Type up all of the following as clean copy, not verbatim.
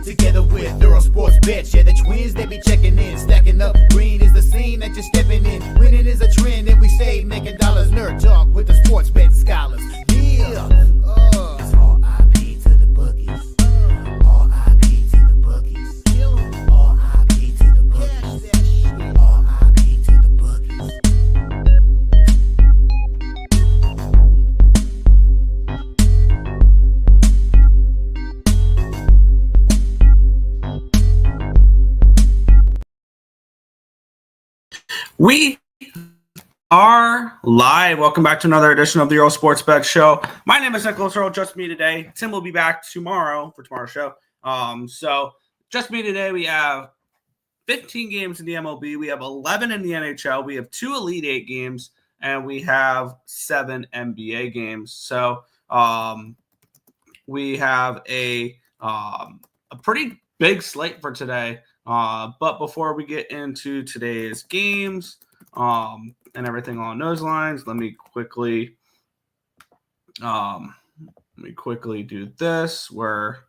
together with Earle Sports Bets. Yeah, the twins, they be checking in, stacking up. Green is the scene that you're stepping in. Winning is a trend, and we stay making dollars. Nerd talk with the sports bet scholars. Yeah, it's R.I.P. to the bookies. R.I.P. to the bookies. R.I.P. to the bookies. R.I.P. to the bookies. We are live. Welcome back to another edition of the Earle Sports Bet Show. My name is Nicholas Earle. Just me today. Tim will be back tomorrow for tomorrow's show. So just me today. We have 15 games in the MLB. We have 11 in the NHL. We have 2 Elite 8 games, and we have 7 NBA games. So we have a pretty big slate for today. But before we get into today's games and everything along those lines, let me quickly do this where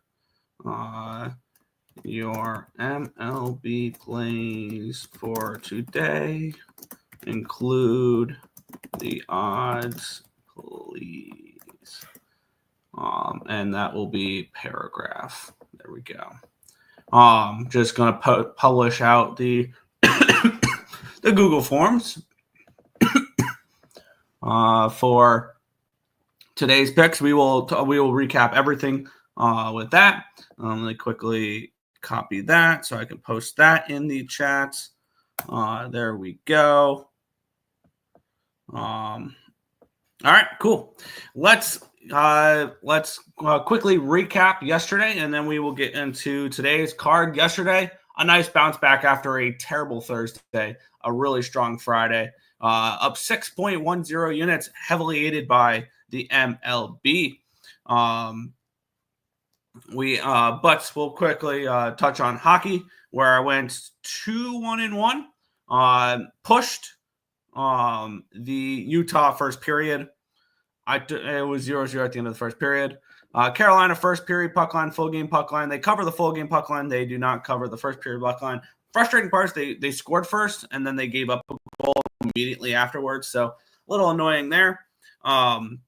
your MLB plays for today include the odds, please. And that will be paragraph. There we go. Just going to publish out the the Google Forms for today's picks. We will recap everything with that. Let me quickly copy that so I can post that in the chats. There we go. All right, cool. Let's quickly recap yesterday, and then we will get into today's card. Yesterday, a nice bounce back after a terrible Thursday, a really strong Friday, up 6.10 units, heavily aided by the MLB. But we'll quickly touch on hockey, where I went 2-1-1, pushed the Utah first period. It was 0-0 at the end of the first period. Carolina first period puck line, full game puck line. They cover the full game puck line. They do not cover the first period puck line. Frustrating part is they scored first, and then they gave up a goal immediately afterwards. So a little annoying there. And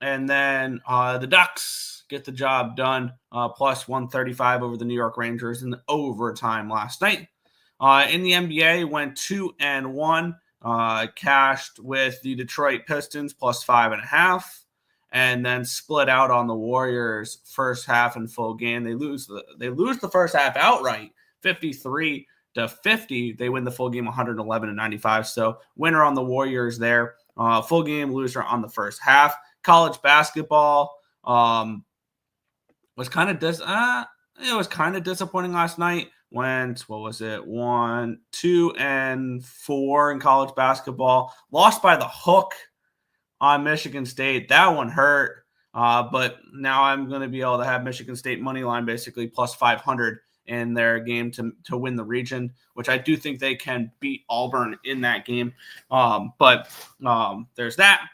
then the Ducks get the job done, plus 135 over the New York Rangers in overtime last night. In the NBA, went 2-1. Cashed with the Detroit Pistons plus 5.5, and then split out on the Warriors first half and full game. They lose the first half outright, 53-50. They win the full game 111-95. So winner on the Warriors there. Full game loser on the first half. College basketball was kind of disappointing last night. Went, 1, 2, and 4 in college basketball. Lost by the hook on Michigan State. That one hurt. But now I'm going to be able to have Michigan State money line basically plus 500 in their game to win the region, which I do think they can beat Auburn in that game. But there's that.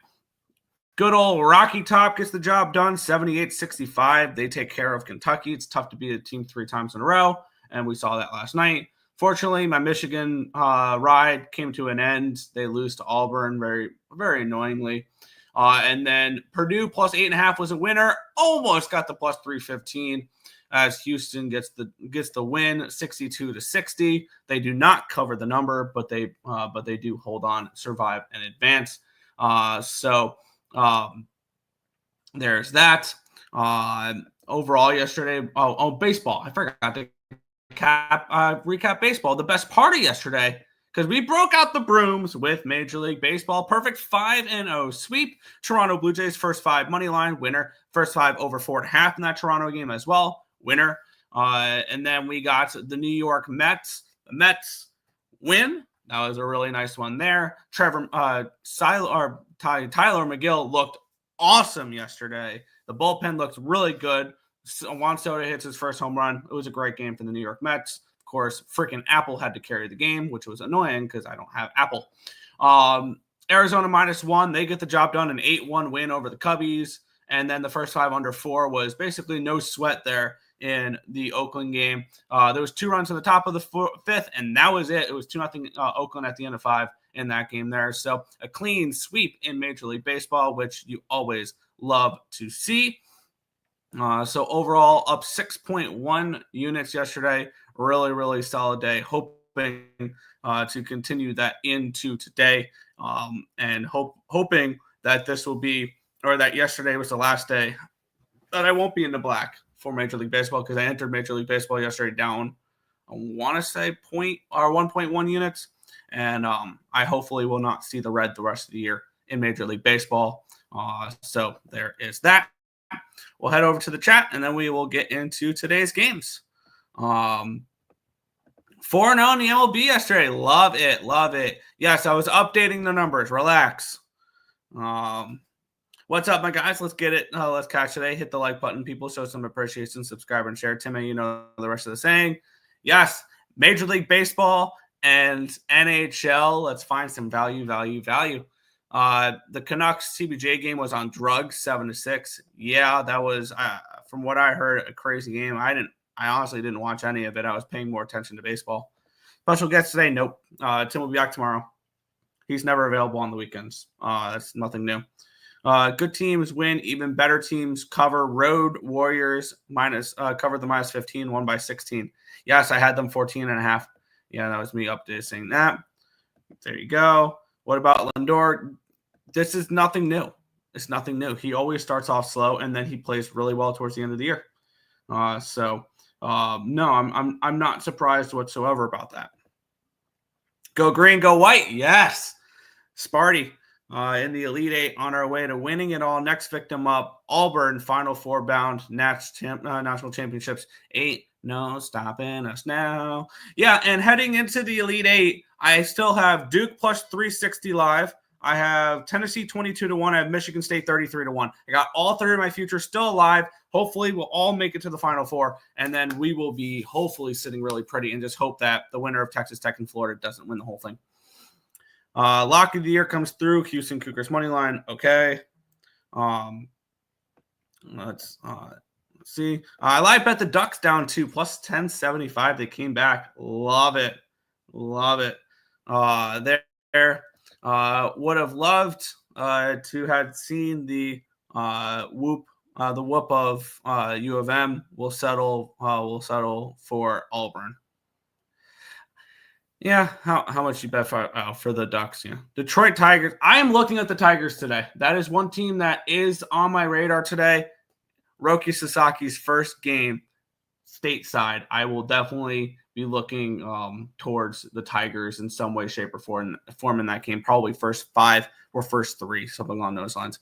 Good old Rocky Top gets the job done, 78-65. They take care of Kentucky. It's tough to beat a team 3 times in a row, and we saw that last night. Fortunately, my Michigan ride came to an end. They lose to Auburn very, very annoyingly. And then Purdue plus 8.5 was a winner. Almost got the plus 315 as Houston gets the win, 62-60. They do not cover the number, but they do hold on, survive, and advance. There's that. Overall yesterday, baseball. I forgot to recap baseball. The best party yesterday, because we broke out the brooms with Major League Baseball. Perfect 5-0 sweep. Toronto Blue Jays first 5 money line winner. First 5 over 4.5 in that Toronto game as well, winner. And then we got the New York Mets. The Mets win. That was a really nice one there. Tyler McGill looked awesome yesterday. The bullpen looked really good. Juan Soto hits his first home run. It was a great game for the New York Mets. Of course, freaking Apple had to carry the game, which was annoying because I don't have Apple. Arizona -1. They get the job done, an 8-1 win over the Cubbies. And then the first 5 under 4 was basically no sweat there. in the Oakland game. There was 2 runs in the top of the 5th, and that was it. It was 2-0 Oakland at the end of 5 in that game there. So a clean sweep in Major League Baseball, which you always love to see. So overall, up 6.1 units yesterday. Really, really solid day. Hoping to continue that into today, and hoping that this will be, or that yesterday was the last day that I won't be in the black for Major League Baseball, because I entered Major League Baseball yesterday down, I want to say 1.1 units, and I hopefully will not see the red the rest of the year in Major League Baseball. So there is that. We'll head over to the chat, and then we will get into today's games. 4-0 in the MLB yesterday. Love it. Love it. Yes, I was updating the numbers. Relax. What's up, my guys? Let's get it. Let's catch today. Hit the like button, people. Show some appreciation. Subscribe and share. Timmy, you know the rest of the saying. Yes, Major League Baseball and NHL. Let's find some value. The Canucks CBJ game was on drugs, 7-6. Yeah, that was, from what I heard, a crazy game. I honestly didn't watch any of it. I was paying more attention to baseball. Special guest today? Nope. Tim will be back tomorrow. He's never available on the weekends. That's nothing new. Good teams win. Even better teams cover. Road Warriors covered the -15, won by 16. Yes, I had them 14.5. Yeah, that was me updating that. There you go. What about Lindor? This is nothing new. It's nothing new. He always starts off slow, and then he plays really well towards the end of the year. No, I'm not surprised whatsoever about that. Go green, go white. Yes. Sparty in the Elite Eight on our way to winning it all. Next victim up, Auburn, Final Four bound, national championships. 8. No stopping us now. Yeah, and heading into the Elite Eight, I still have Duke plus 360 live. I have Tennessee 22-1. I have Michigan State 33-1. I got all 3 of my futures still alive. Hopefully, we'll all make it to the Final Four, and then we will be hopefully sitting really pretty, and just hope that the winner of Texas Tech and Florida doesn't win the whole thing. Lock of the year comes through. Houston Cougars money line. Okay. Let's see. I live bet the Ducks down to plus 1075. They came back. Love it. There. Would have loved to have seen the whoop of U of M. We'll settle for Auburn. Yeah, how much you bet for the Ducks? Yeah, Detroit Tigers. I am looking at the Tigers today. That is one team that is on my radar today. Roki Sasaki's first game stateside. I will definitely be looking towards the Tigers in some way, shape, or form in that game. Probably first 5 or first 3, something along those lines.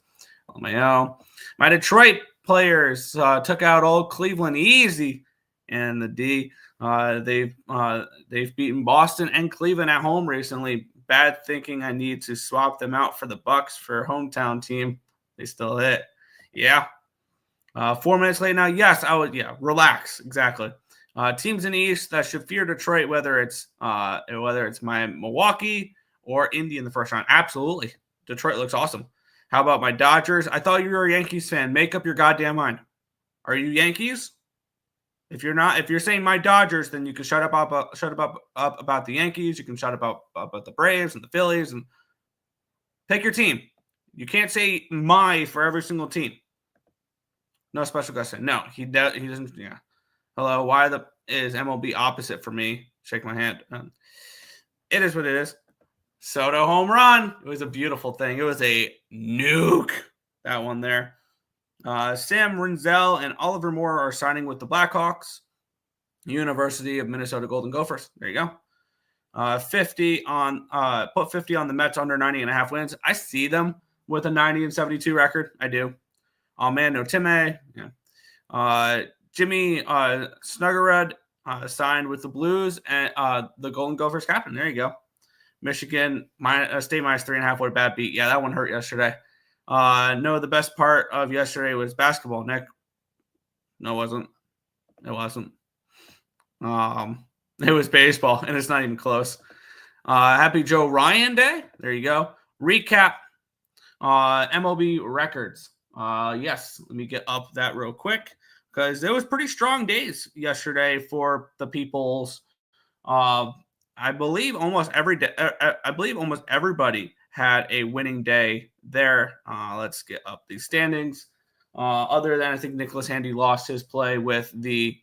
My Detroit players took out old Cleveland easy, and the D. They've beaten Boston and Cleveland at home recently. Bad thinking. I need to swap them out for the Bucks for hometown team. They still hit. Yeah. 4 minutes late now. Yes, I would. Yeah, relax. Exactly. Teams in the East that should fear Detroit, whether it's my Milwaukee or Indy in the first round. Absolutely. Detroit looks awesome. How about my Dodgers? I thought you were a Yankees fan. Make up your goddamn mind. Are you Yankees? If you're not, if you're saying my Dodgers, then you can shut up about the Yankees. You can shut up about the Braves and the Phillies, and pick your team. You can't say my for every single team. No special guest. No, he doesn't. Yeah. Hello. Why is MLB opposite for me? Shake my hand. It is what it is. Soto home run. It was a beautiful thing. It was a nuke. That one there. Sam Renzel and Oliver Moore are signing with the Blackhawks. University of Minnesota Golden Gophers. There you go. 50 on put 50 on the Mets under 90.5 wins. I see them with a 90-72 record. I do. Oh man, no Timmy. Yeah. Jimmy Snuggerud signed with the Blues and the Golden Gophers captain. There you go. Michigan State minus 3.5. What a bad beat. Yeah, that one hurt yesterday. No, the best part of yesterday was basketball, Nick. No, it wasn't. It wasn't. It was baseball, and it's not even close. Happy Joe Ryan Day. There you go. Recap. MLB records. Yes, let me get up that real quick. because there was pretty strong days yesterday for the Peoples. I believe almost every day. I believe almost everybody had a winning day there. Let's get up these standings. Other than I think Nicholas Handy lost his play with the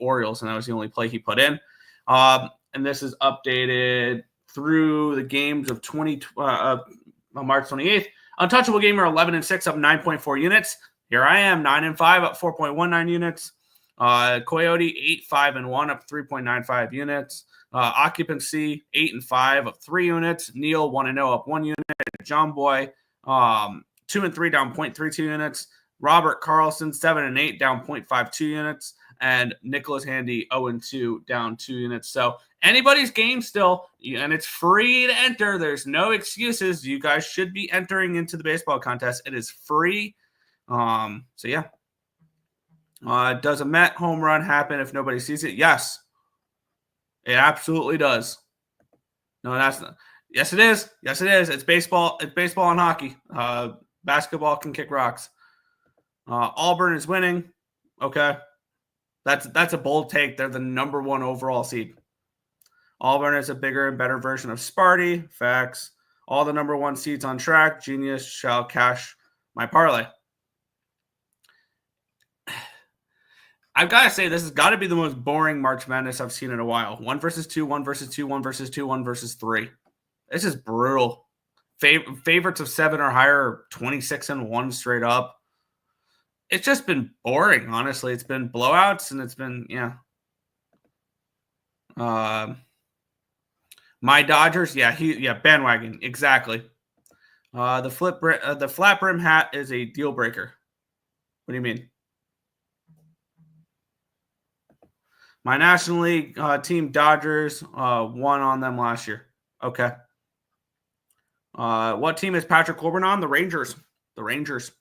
Orioles, and that was the only play he put in. And this is updated through the games of March 28th. Untouchable Gamer 11-6 up 9.4 units. Here I am 9-5 up 4.19 units. Coyote 8-5-1 up 3.95 units. Occupancy 8-5 up 3 units. Neil 1-0 up 1 unit. John Boy 2-3 down 0.32 units. Robert Carlson 7-8 down 0.52 units. And Nicholas Handy 0-2 down 2 units. So anybody's game still, and it's free to enter. There's no excuses. You guys should be entering into the baseball contest. It is free. So yeah. Does a Met home run happen if nobody sees it? Yes. It absolutely does. No, that's not. Yes, it is. Yes, it is. It's baseball. It's baseball and hockey. Basketball can kick rocks. Auburn is winning. Okay. That's a bold take. They're the number 1 overall seed. Auburn is a bigger and better version of Sparty. Facts. All the number 1 seeds on track. Genius shall cash my parlay. I've got to say, this has got to be the most boring March Madness I've seen in a while. 1 versus 2, 1 versus 2, 1 versus 2, 1 versus 3. This is brutal. Favorites of 7 or higher are 26-1 straight up. It's just been boring, honestly. It's been blowouts, and it's been, yeah. My Dodgers, bandwagon, exactly. The flat brim hat is a deal breaker. What do you mean? My National League team, Dodgers, won on them last year. Okay. What team is Patrick Corbin on? The Rangers. The Rangers.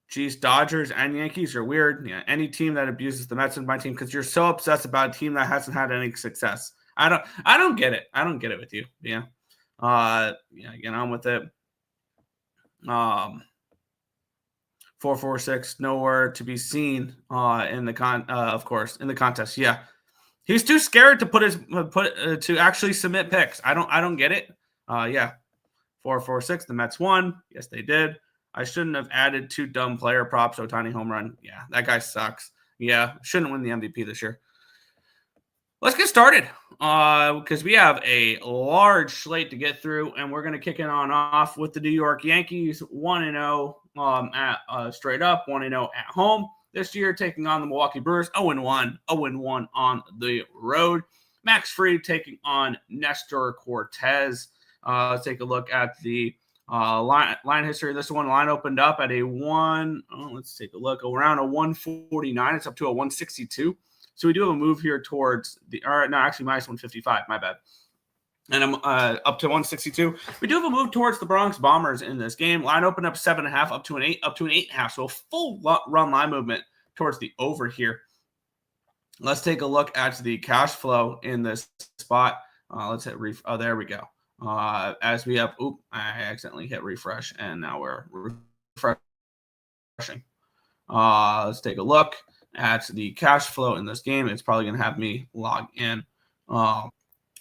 Geez, Dodgers and Yankees are weird. Yeah, any team that abuses the Mets is my team because you're so obsessed about a team that hasn't had any success. I don't get it. I don't get it with you. Yeah. Get on with it. 446 nowhere to be seen in the contest. Yeah. He's too scared to to actually submit picks. I don't get it. 446 the Mets won. Yes, they did. I shouldn't have added 2 dumb player props. Ohtani home run. Yeah, that guy sucks. Yeah, shouldn't win the MVP this year. Let's get started because we have a large slate to get through, and we're going to kick it off with the New York Yankees 1-0 at straight up, 1-0 at home this year, taking on the Milwaukee Brewers 0-1 on the road. Max Fried taking on Nestor Cortez. Let's take a look at the line history of this one. Line opened up at let's take a look, around a 149. It's up to a 162. So we do have a move here towards actually minus 155. My bad. And I'm up to 162. We do have a move towards the Bronx Bombers in this game. Line opened up 7.5, up to an 8.5. So a full run line movement towards the over here. Let's take a look at the cash flow in this spot. Let's hit oh, there we go. As we have, I accidentally hit refresh, and now we're refreshing. Let's take a look at the cash flow in this game. It's probably going to have me log in,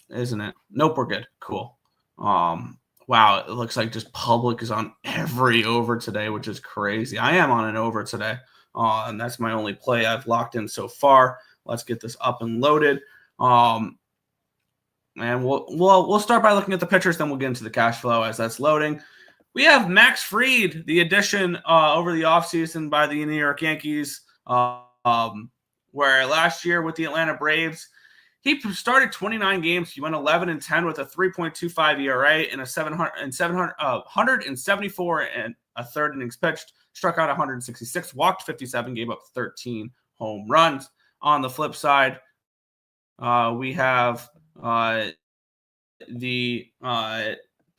isn't it? Nope, we're good. Cool. Wow, it looks like just public is on every over today, which is crazy. I am on an over today, and that's my only play I've locked in so far. Let's get this up and loaded. And we'll start by looking at the pitchers, then we'll get into the cash flow as that's loading. We have Max Fried, the addition over the offseason by the New York Yankees, where last year with the Atlanta Braves, he started 29 games. He went 11-10 with a 3.25 ERA and a 174 and a third innings pitched, struck out 166, walked 57, gave up 13 home runs. On the flip side, we have the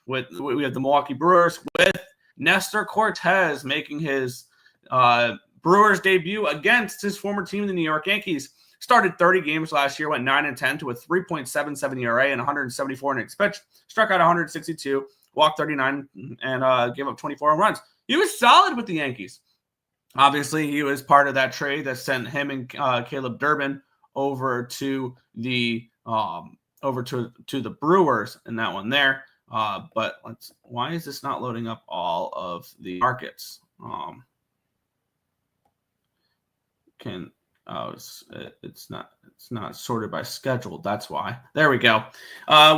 Milwaukee Brewers with Nestor Cortez making his Brewers debut against his former team, the New York Yankees. Started 30 games last year, went 9-10 to a 3.77 ERA and 174 innings pitched, struck out 162, walked 39, and gave up 24 home runs. He was solid with the Yankees. Obviously, he was part of that trade that sent him and Caleb Durbin over to the Brewers in that one there. But why is this not loading up all of the markets? It's not sorted by schedule. That's why. There we go.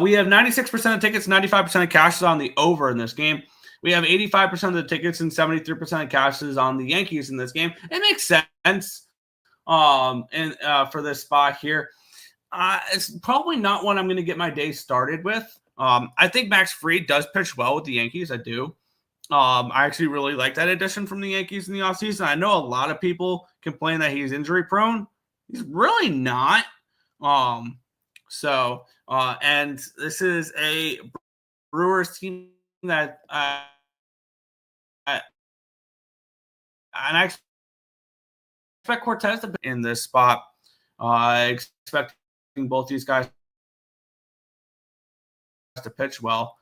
We have 96% of tickets, 95% of cashes on the over in this game. We have 85% of the tickets and 73% of cashes on the Yankees in this game. It makes sense. For this spot here, it's probably not one I'm going to get my day started with. I think Max Fried does pitch well with the Yankees. I do. I actually really like that addition from the Yankees in the offseason. I know a lot of people complain that he's injury prone. He's really not. And this is a Brewers team that and I expect Cortez to be in this spot. Expecting both these guys to pitch well.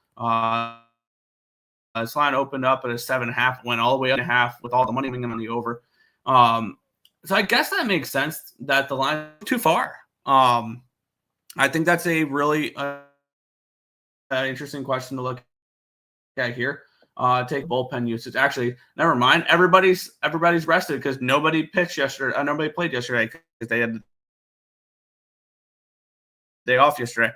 This line opened up at a 7.5, went all the way up to 1.5 with all the money coming on the over. So I guess that makes sense that the line is too far. I think that's a really interesting question to look at here. Take bullpen usage. Actually, never mind. Everybody's rested because nobody pitched yesterday. Nobody played yesterday because they had the day off yesterday.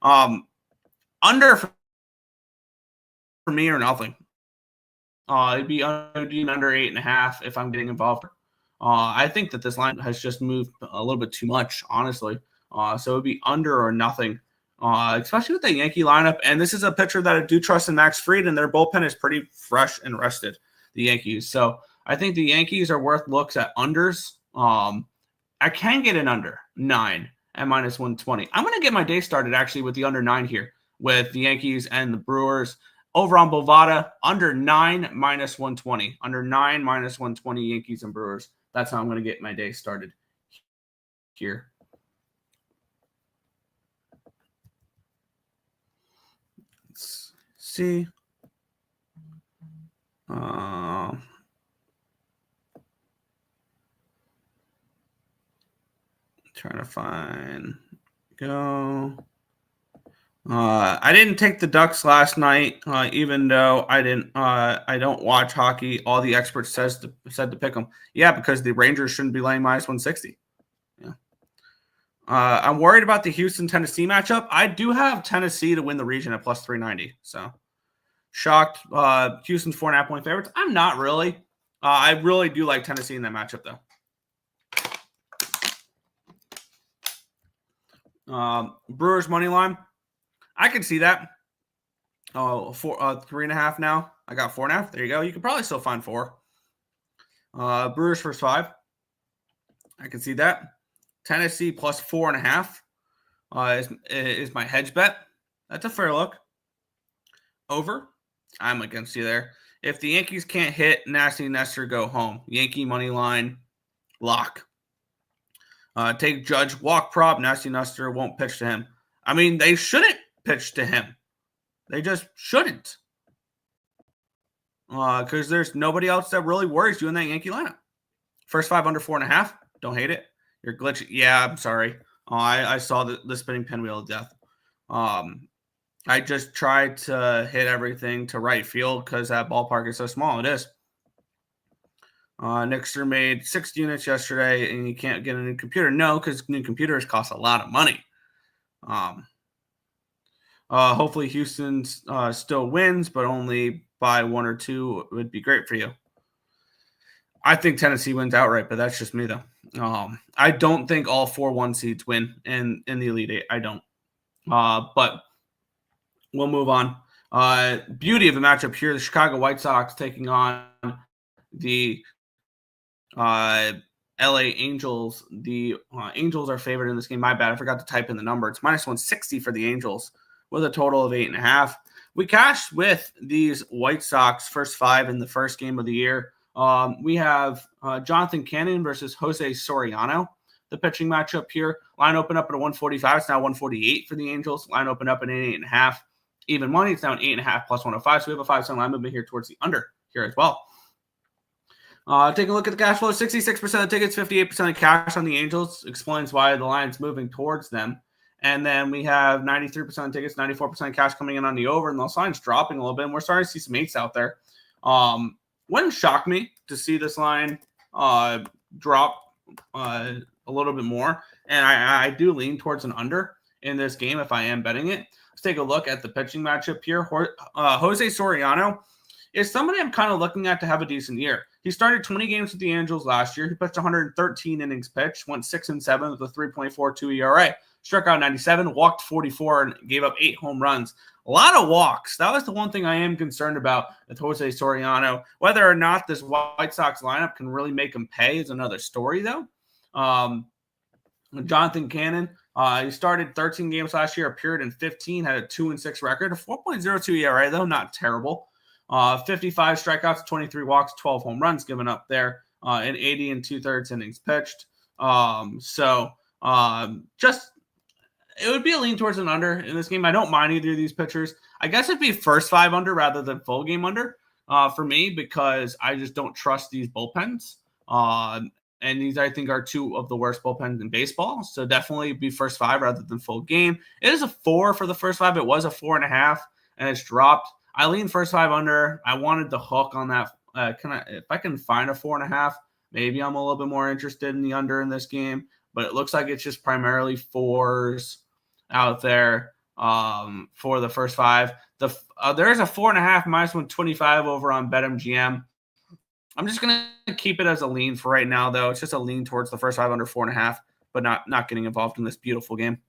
Under for me or nothing. It'd be under 8.5 if I'm getting involved. I think that this line has just moved a little bit too much, honestly. So it'd be under or nothing, especially with the Yankee lineup. And this is a pitcher that I do trust in Max Fried, and their bullpen is pretty fresh and rested, the Yankees. So I think the Yankees are worth looks at unders. I can get an under 9 at -120. I'm going to get my day started actually with the under 9 here with the Yankees and the Brewers. Over on Bovada, under 9 -120. Under 9 -120 Yankees and Brewers. That's how I'm going to get my day started here. Let's see. Trying to find. Go. I didn't take the Ducks last night, even though I don't watch hockey. All the experts said to pick them. Yeah, because the Rangers shouldn't be laying -160. Yeah. I'm worried about the Houston-Tennessee matchup. I do have Tennessee to win the region at +390. So shocked. Houston's 4.5-point favorites. I'm not really. I really do like Tennessee in that matchup, though. Brewers money line. I can see that. 3.5 now. I got 4.5. There you go. You could probably still find 4. Brewers first 5. I can see that. Tennessee +4.5 is my hedge bet. That's a fair look. Over. I'm against you there. If the Yankees can't hit, Nasty Nestor go home. Yankee money line lock. Take Judge walk prop. Nasty Nestor won't pitch to him. I mean, they shouldn't pitch to him. They just shouldn't. Because there's nobody else that really worries you in that Yankee lineup. First 5 under 4.5. Don't hate it. You're glitching. Yeah, I'm sorry. I saw the spinning pinwheel of death. I just tried to hit everything to right field because that ballpark is so small. It is. Nixter made 6 units yesterday, and you can't get a new computer. No, because new computers cost a lot of money. Hopefully Houston still wins, but only by 1 or 2 would be great for you. I think Tennessee wins outright, but that's just me, though. I don't think all 4 1 seeds win in the Elite Eight. I don't. But we'll move on. Beauty of a matchup here. The Chicago White Sox taking on the LA Angels. The Angels are favored in this game. My bad. I forgot to type in the number. It's -160 for the Angels with a total of 8.5. We cashed with these White Sox first 5 in the first game of the year. We have Jonathan Cannon versus Jose Soriano, the pitching matchup here. Line opened up at a 145. It's now 148 for the Angels. Line opened up at an 8.5. Even money, it's now an 8.5 +105. So we have a 5-cent line movement here towards the under here as well. Take a look at the cash flow. 66% of tickets, 58% of cash on the Angels. Explains why the line's moving towards them. And then we have 93% of tickets, 94% of cash coming in on the over, and the line's dropping a little bit. And we're starting to see some 8s out there. Wouldn't shock me to see this line drop a little bit more. And I do lean towards an under in this game if I am betting it. Let's take a look at the pitching matchup here. Jose Soriano is somebody I'm kind of looking at to have a decent year. He started 20 games with the Angels last year. He pitched 113 innings pitched, went 6-7 with a 3.42 ERA. Struck out 97, walked 44, and gave up 8 home runs. A lot of walks. That was the one thing I am concerned about with Jose Soriano. Whether or not this White Sox lineup can really make him pay is another story, though. Jonathan Cannon, he started 13 games last year, appeared in 15, had a 2-6 record, a 4.02 ERA, though, not terrible. 55 strikeouts, 23 walks, 12 home runs given up there, in 80 2/3 innings pitched. Just it would be a lean towards an under in this game. I don't mind either of these pitchers. I guess it'd be first 5 under rather than full game under for me, because I just don't trust these bullpens. And these, I think, are 2 of the worst bullpens in baseball. So definitely be first 5 rather than full game. It is a 4 for the first 5. It was a 4.5, and it's dropped. I lean first 5 under. I wanted the hook on that. If I can find a 4.5, maybe I'm a little bit more interested in the under in this game. But it looks like it's just primarily 4s out there for the first 5. There's a 4.5 -125 over on BetMGM. I'm just going to keep it as a lean for right now, though. It's just a lean towards the first 5 under 4.5, but not getting involved in this beautiful game.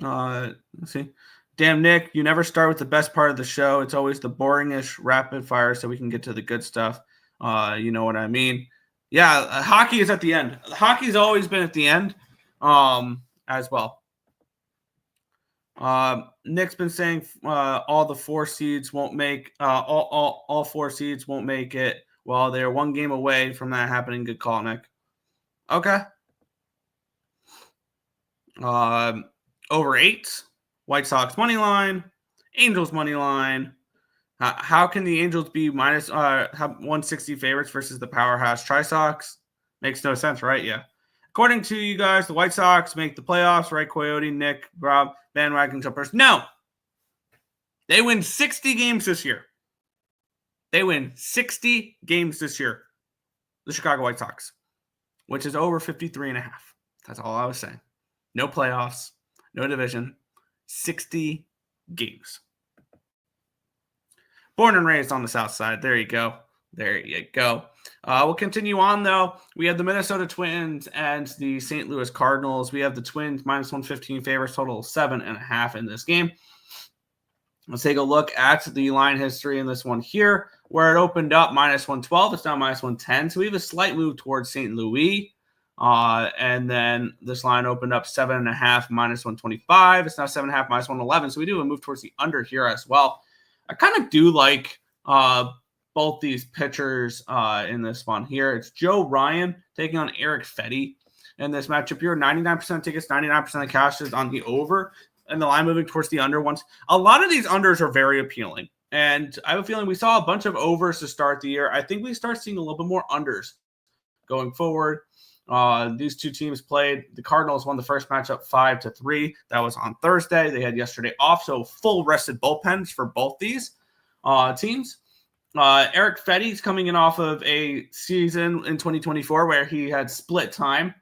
Let's see. Damn, Nick, you never start with the best part of the show. It's always the boringish rapid fire so we can get to the good stuff. You know what I mean? Yeah, hockey is at the end. Hockey's always been at the end as well. Nick's been saying all the 4 seeds won't make all 4 seeds won't make it. Well, they're 1 game away from that happening. Good call, Nick. Okay. Over 8. White Sox money line. Angels money line. How can the Angels be minus have 160 favorites versus the powerhouse Tri-Sox? Makes no sense, right? Yeah. According to you guys, the White Sox make the playoffs, right? Coyote, Nick, Rob, bandwagon jumpers. No. They win 60 games this year. They win 60 games this year. The Chicago White Sox, which is over 53.5. That's all I was saying. No playoffs, no division, 60 games. Born and raised on the South Side. There you go. There you go. We'll continue on, though. We have the Minnesota Twins and the St. Louis Cardinals. We have the Twins minus 115 favorites, total 7.5 in this game. Let's take a look at the line history in this one here, where it opened up minus 112. It's now minus 110. So we have a slight move towards St. Louis. And then this line opened up 7.5 minus 125. It's now 7.5 minus 111. So we do a move towards the under here as well. I kind of do like both these pitchers in this one here. It's Joe Ryan taking on Eric Fetty in this matchup here. 99% tickets, 99% of cash is on the over, and the line moving towards the under ones. A lot of these unders are very appealing, and I have a feeling we saw a bunch of overs to start the year. I think we start seeing a little bit more unders going forward. These two teams played. The Cardinals won the first matchup 5-3. That was on Thursday. They had yesterday off, so full rested bullpens for both these teams. Eric Fetty's coming in off of a season in 2024 where he had split time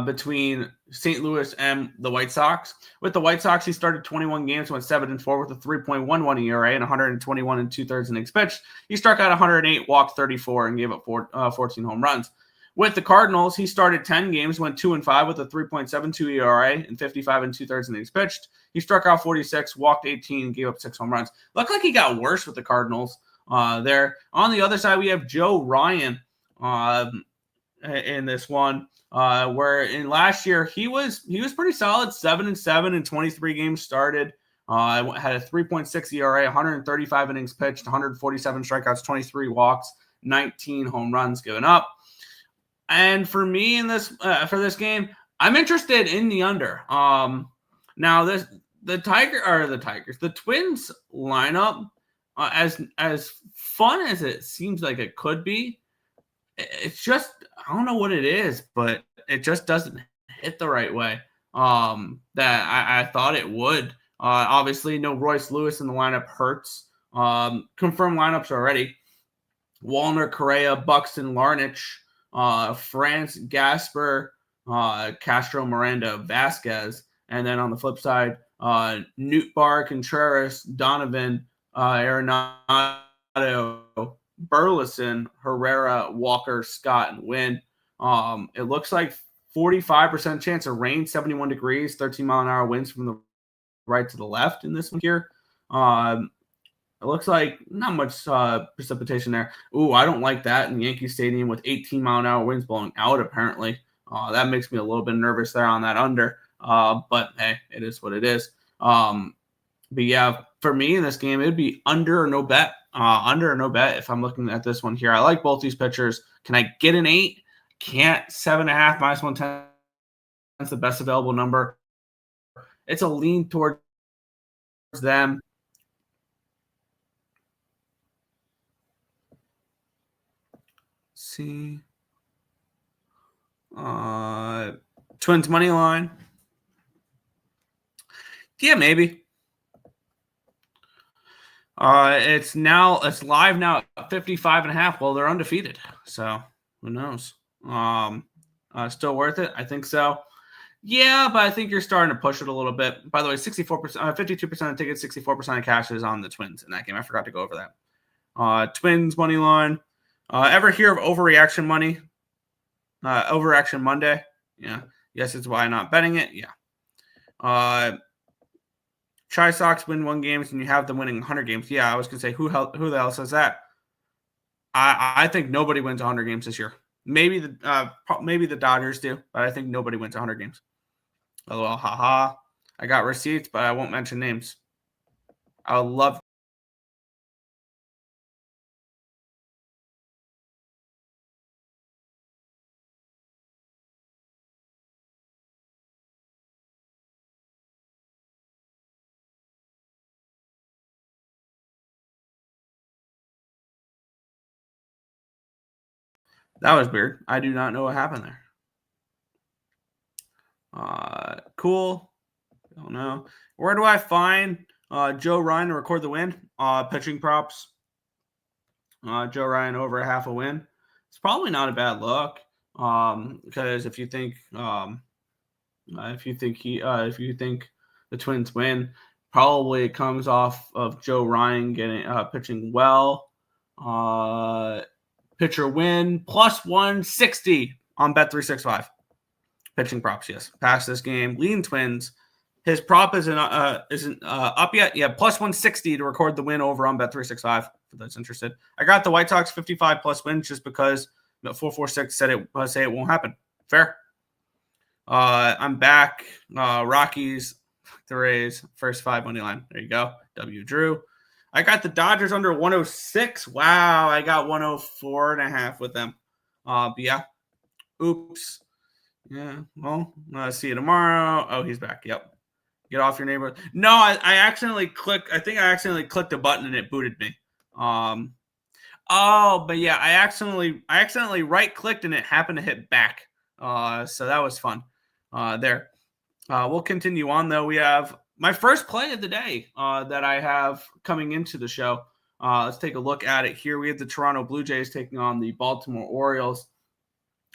between St. Louis and the White Sox. With the White Sox, he started 21 games, went 7-4 with a 3.11 ERA and 121 2/3 innings pitched. He struck out 108, walked 34, and gave up 14 home runs. With the Cardinals, he started 10 games, went 2-5 with a 3.72 ERA and 55 2/3 innings pitched. He struck out 46, walked 18, and gave up 6 home runs. Looked like he got worse with the Cardinals there. On the other side, we have Joe Ryan in this one. Where in last year he was pretty solid, 7-7 in 23 games started. Had a 3.6 ERA, 135 innings pitched, 147 strikeouts, 23 walks, 19 home runs given up. And for me in this for this game, I'm interested in the under. Now the Twins lineup as fun as it seems like it could be, it's just, I don't know what it is, but it just doesn't hit the right way that I thought it would. Obviously, no Royce Lewis in the lineup hurts. Confirmed lineups already. Wallner, Correa, Buxton, Larnach, France, Gasper, Castro, Miranda, Vasquez. And then on the flip side, Nootbaar, Contreras, Donovan, Arenado, Burleson, Herrera, Walker, Scott, and Wynn. It looks like 45% chance of rain, 71 degrees, 13-mile-an-hour winds from the right to the left in this one here. It looks like not much precipitation there. Ooh, I don't like that in Yankee Stadium with 18-mile-an-hour winds blowing out, apparently. That makes me a little bit nervous there on that under. But, hey, it is what it is. But, yeah, for me in this game, it would be under or no bet. Under or no bet if I'm looking at this one here. I like both these pitchers. Can I get an 8? Can't. 7.5 minus 110 is the best available number. It's a lean towards them. See. Twins money line. Yeah, maybe. It's live now at 55.5. Well, they're undefeated, so who knows? Still worth it? I think so. Yeah, but I think you're starting to push it a little bit. By the way, 64%, 52% of tickets, 64% of cash is on the Twins in that game. I forgot to go over that. Twins money line. Ever hear of overreaction money? Overreaction Monday? Yeah. Yes, it's why I'm not betting it. Yeah. Chi Sox win 1 game and you have them winning 100 games. Yeah, I was going to say, who the hell says that? I think nobody wins 100 games this year. Maybe the Dodgers do, but I think nobody wins 100 games. LOL, haha. I got receipts, but I won't mention names. I would love. That was weird. I do not know what happened there. Cool. Don't know. Where do I find Joe Ryan to record the win? Pitching props. Joe Ryan over half a win. It's probably not a bad look. Because if you think the Twins win, probably it comes off of Joe Ryan getting pitching well. Pitcher win plus 160 on Bet365. Pitching props, yes. Pass this game. Lean Twins. His prop isn't up yet. Yeah, plus 160 to record the win over on Bet365 for those interested. I got the White Sox 55 plus wins just because 446 said say it won't happen. Fair. I'm back. Rockies, the Rays, first 5 money line. There you go. W Drew. I got the Dodgers under 106. Wow, I got 104.5 with them. But yeah. Oops. Yeah, well, see you tomorrow. Oh, he's back. Yep. Get off your neighborhood. No, I accidentally clicked. I think I accidentally clicked a button and it booted me. Oh, but yeah, I accidentally right-clicked and it happened to hit back. So that was fun. There. We'll continue on, though. We have my first play of the day that I have coming into the show. Let's take a look at it here. We have the Toronto Blue Jays taking on the Baltimore Orioles.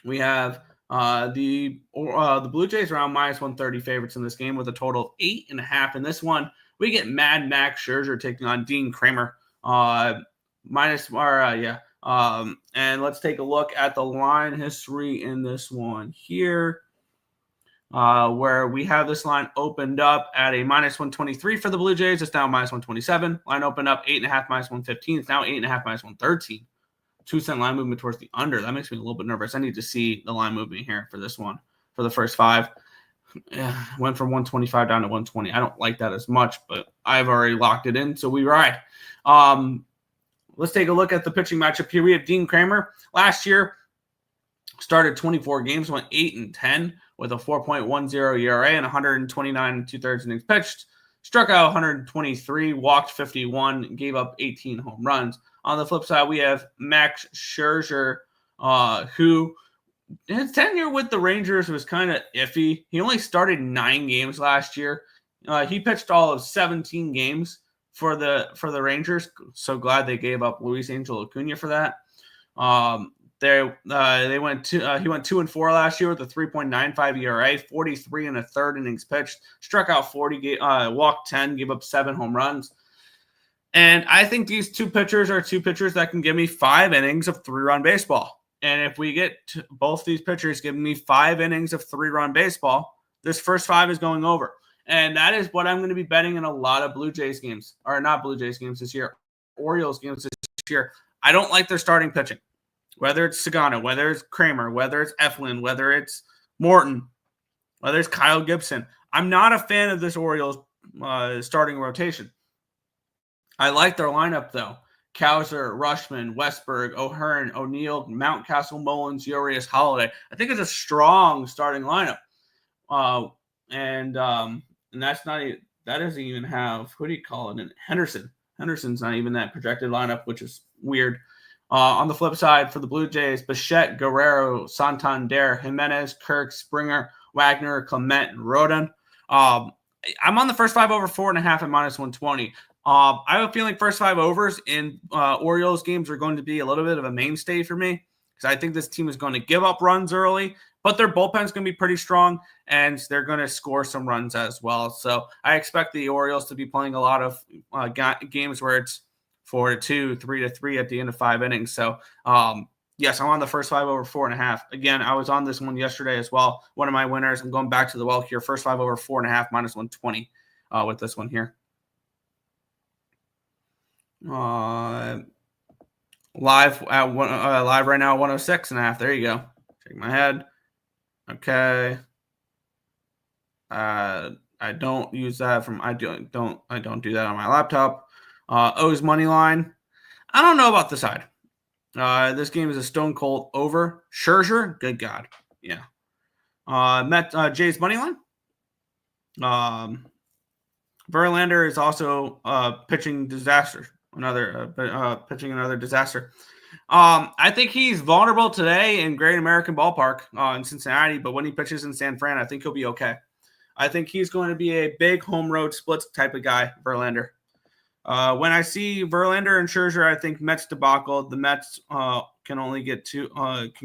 We have the Blue Jays around minus 130 favorites in this game with a total of 8.5. In this one, we get Mad Max Scherzer taking on Dean Kramer. And let's take a look at the line history in this one here, where we have this line opened up at a minus 123 for the Blue Jays. It's now minus 127. Line opened up 8.5 minus 115. It's now 8.5 minus 113. 2-cent line movement towards the under. That makes me a little bit nervous. I need to see the line movement here for this one. For the first 5. Went from 125 down to 120. I don't like that as much, but I've already locked it in, so we ride. Let's take a look at the pitching matchup here. We have Dean Kramer. Last year, started 24 games, went 8-10 with a 4.10 ERA and 129 2/3 innings pitched. struck out 123, walked 51, gave up 18 home runs. On the flip side, we have Max Scherzer, who his tenure with the Rangers was kind of iffy. He only started 9 games last year. He pitched all of 17 games for the Rangers. So glad they gave up Luis Angel Acuna for that. He went 2-4 last year with a 3.95 ERA, 43 and a third innings pitched, struck out 40, walked 10, gave up 7 home runs. And I think these two pitchers are two pitchers that can give me 5 innings of 3-run baseball. And if we get both these pitchers giving me 5 innings of 3-run baseball, this first 5 is going over. And that is what I'm going to be betting in a lot of Blue Jays games, or not Blue Jays games this year, Orioles games this year. I don't like their starting pitching, whether it's Sagano, whether it's Kramer, whether it's Eflin, whether it's Morton, whether it's Kyle Gibson. I'm not a fan of this Orioles starting rotation. I like their lineup, though. Kowser, Rushman, Westberg, O'Hearn, O'Neill, Mountcastle, Mullins, Urias, Holiday. I think it's a strong starting lineup. And that's not even, that doesn't even have, who do you call it? Henderson. Henderson's not even that projected lineup, which is weird. On the flip side, for the Blue Jays, Bichette, Guerrero, Santander, Jimenez, Kirk, Springer, Wagner, Clement, and Rodon. I'm on the first 5 over 4.5 at -120. I have a feeling first 5 overs in Orioles games are going to be a little bit of a mainstay for me because I think this team is going to give up runs early, but their bullpen's going to be pretty strong, and they're going to score some runs as well. So I expect the Orioles to be playing a lot of games where it's 4-2, 3-3 at the end of 5 innings. So, yes, I'm on the first 5 over 4.5. Again, I was on this one yesterday as well. One of my winners. I'm going back to the well here. First 5 over 4.5 -120 with this one here. Live right now, 106.5. There you go. Shake my head. Okay. I don't use that from. I don't do that on my laptop. O's money line. I don't know about the side. This game is a stone cold over. Scherzer, good God, yeah. Jay's money line. Verlander is also pitching disaster. Pitching another disaster. I think he's vulnerable today in Great American Ballpark in Cincinnati, but when he pitches in San Fran, I think he'll be okay. I think he's going to be a big home road splits type of guy, Verlander. When I see Verlander and Scherzer, I think Mets debacle. The Mets can only get 2 Hall of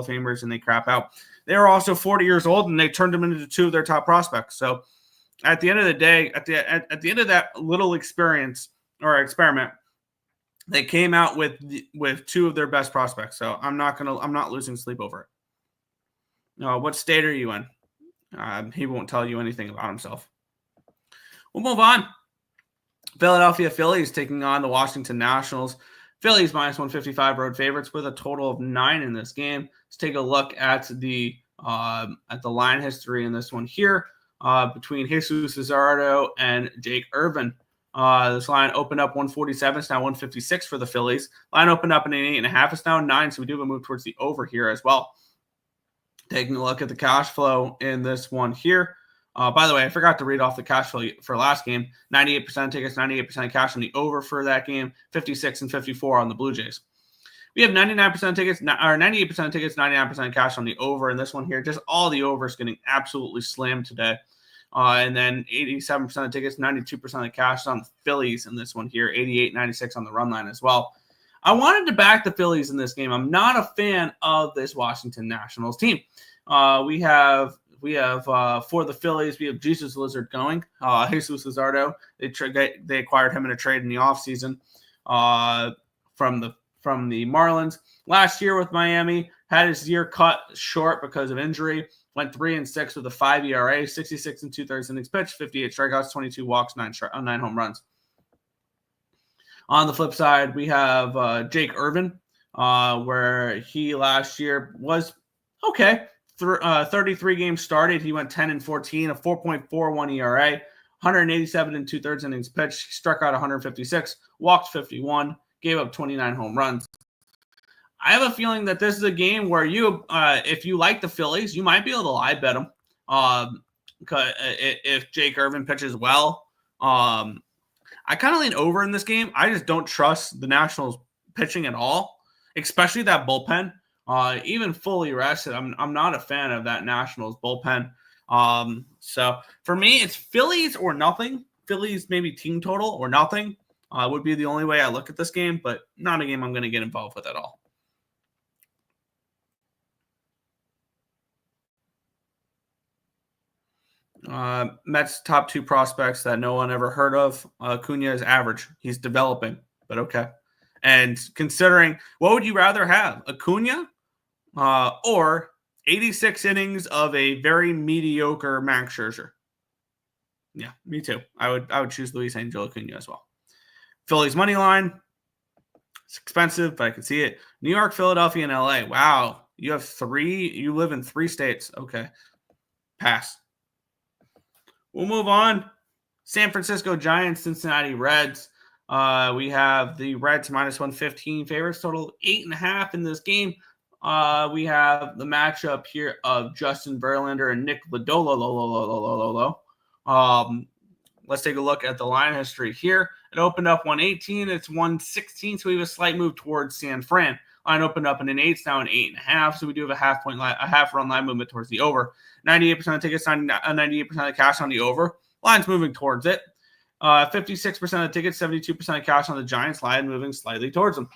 Famers, and they crap out. They were also 40 years old, and they turned them into 2 of their top prospects. So at the end of the day, at the end of that little experience or experiment, they came out with 2 of their best prospects. So I'm not losing sleep over it. What state are you in? He won't tell you anything about himself. We'll move on. Philadelphia Phillies taking on the Washington Nationals. Phillies -155 road favorites with a total of 9 in this game. Let's take a look at the line history in this one here between Jesus Luzardo and Jake Irvin. This line opened up 147. It's now 156 for the Phillies. Line opened up in an 8.5. It's now 9. So we do have a move towards the over here as well. Taking a look at the cash flow in this one here. By the way, I forgot to read off the cash flow for last game. 98% tickets, 98% cash on the over for that game. 56 and 54 on the Blue Jays. We have 99% tickets, or 98% tickets, 99% cash on the over in this one here. Just all the overs getting absolutely slammed today. And then 87% of tickets, 92% of cash on the Phillies in this one here. 88, 96 on the run line as well. I wanted to back the Phillies in this game. I'm not a fan of this Washington Nationals team. We have for the Phillies, we have Jesus Lizard going. Jesus Luzardo. They acquired him in a trade in the offseason from the Marlins. Last year with Miami, had his year cut short because of injury. Went 3-6 with a 5 ERA, 66 and 2/3 innings pitched, 58 strikeouts, 22 walks, 9 home runs. On the flip side, we have Jake Irvin, where he last year was okay. 33 games started. He went 10-14, a 4.41 ERA, 187 and 2/3 innings pitched. He struck out 156, walked 51, gave up 29 home runs. I have a feeling that this is a game where if you like the Phillies, you might be able to live bet them. Because if Jake Irvin pitches well, I kind of lean over in this game. I just don't trust the Nationals pitching at all, especially that bullpen. Even fully rested, I'm not a fan of that Nationals bullpen. So for me, it's Phillies or nothing. Phillies maybe team total or nothing would be the only way I look at this game, but not a game I'm going to get involved with at all. Mets top 2 prospects that no one ever heard of. Acuna is average. He's developing, but okay. And considering, what would you rather have, Acuna or 86 innings of a very mediocre Max Scherzer? Yeah, me too. I would choose Luis Angel Acuna as well. Phillies money line. It's expensive, but I can see it. New York, Philadelphia, and LA. Wow, you have 3. You live in 3 states. Okay, pass. We'll move on. San Francisco Giants, Cincinnati Reds. We have the Reds minus 115 favorites, total 8.5 in this game. We have the matchup here of Justin Verlander and Nick Lodolo. Let's take a look at the line history here. It opened up 118. It's 116, so we have a slight move towards San Fran. Line opened up in an 8, now an 8.5, so we do have a half run line movement towards the over. 98% of tickets, 98% of the cash on the over. Line's moving towards it. 56% of tickets, 72% of cash on the Giants. Line moving slightly towards them.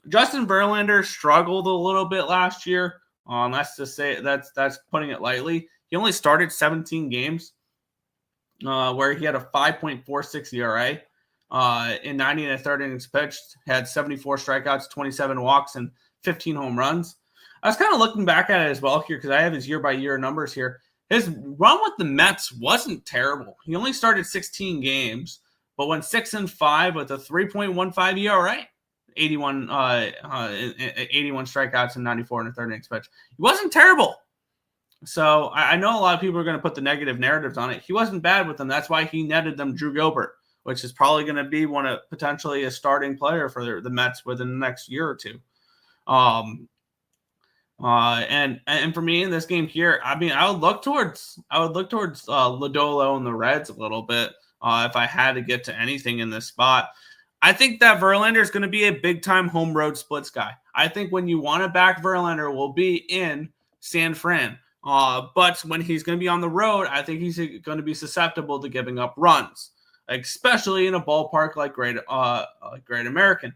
Justin Verlander struggled a little bit last year. That's to say that's putting it lightly. He only started 17 games where he had a 5.46 ERA. In 90 and a third innings pitched, had 74 strikeouts, 27 walks, and 15 home runs. I was kind of looking back at it as well here because I have his year-by-year numbers here. His run with the Mets wasn't terrible. He only started 16 games, but went 6-5 with a 3.15 ERA, 81 strikeouts and 94 and a third innings pitch. He wasn't terrible. So I know a lot of people are going to put the negative narratives on it. He wasn't bad with them. That's why he netted them Drew Gilbert, which is probably going to be potentially a starting player for the Mets within the next year or two. And for me in this game here, I mean, I would look towards Lodolo and the Reds a little bit if I had to get to anything in this spot. I think that Verlander is going to be a big-time home road splits guy. I think when you want to back Verlander will be in San Fran. But when he's going to be on the road, I think he's going to be susceptible to giving up runs, especially in a ballpark like Great American,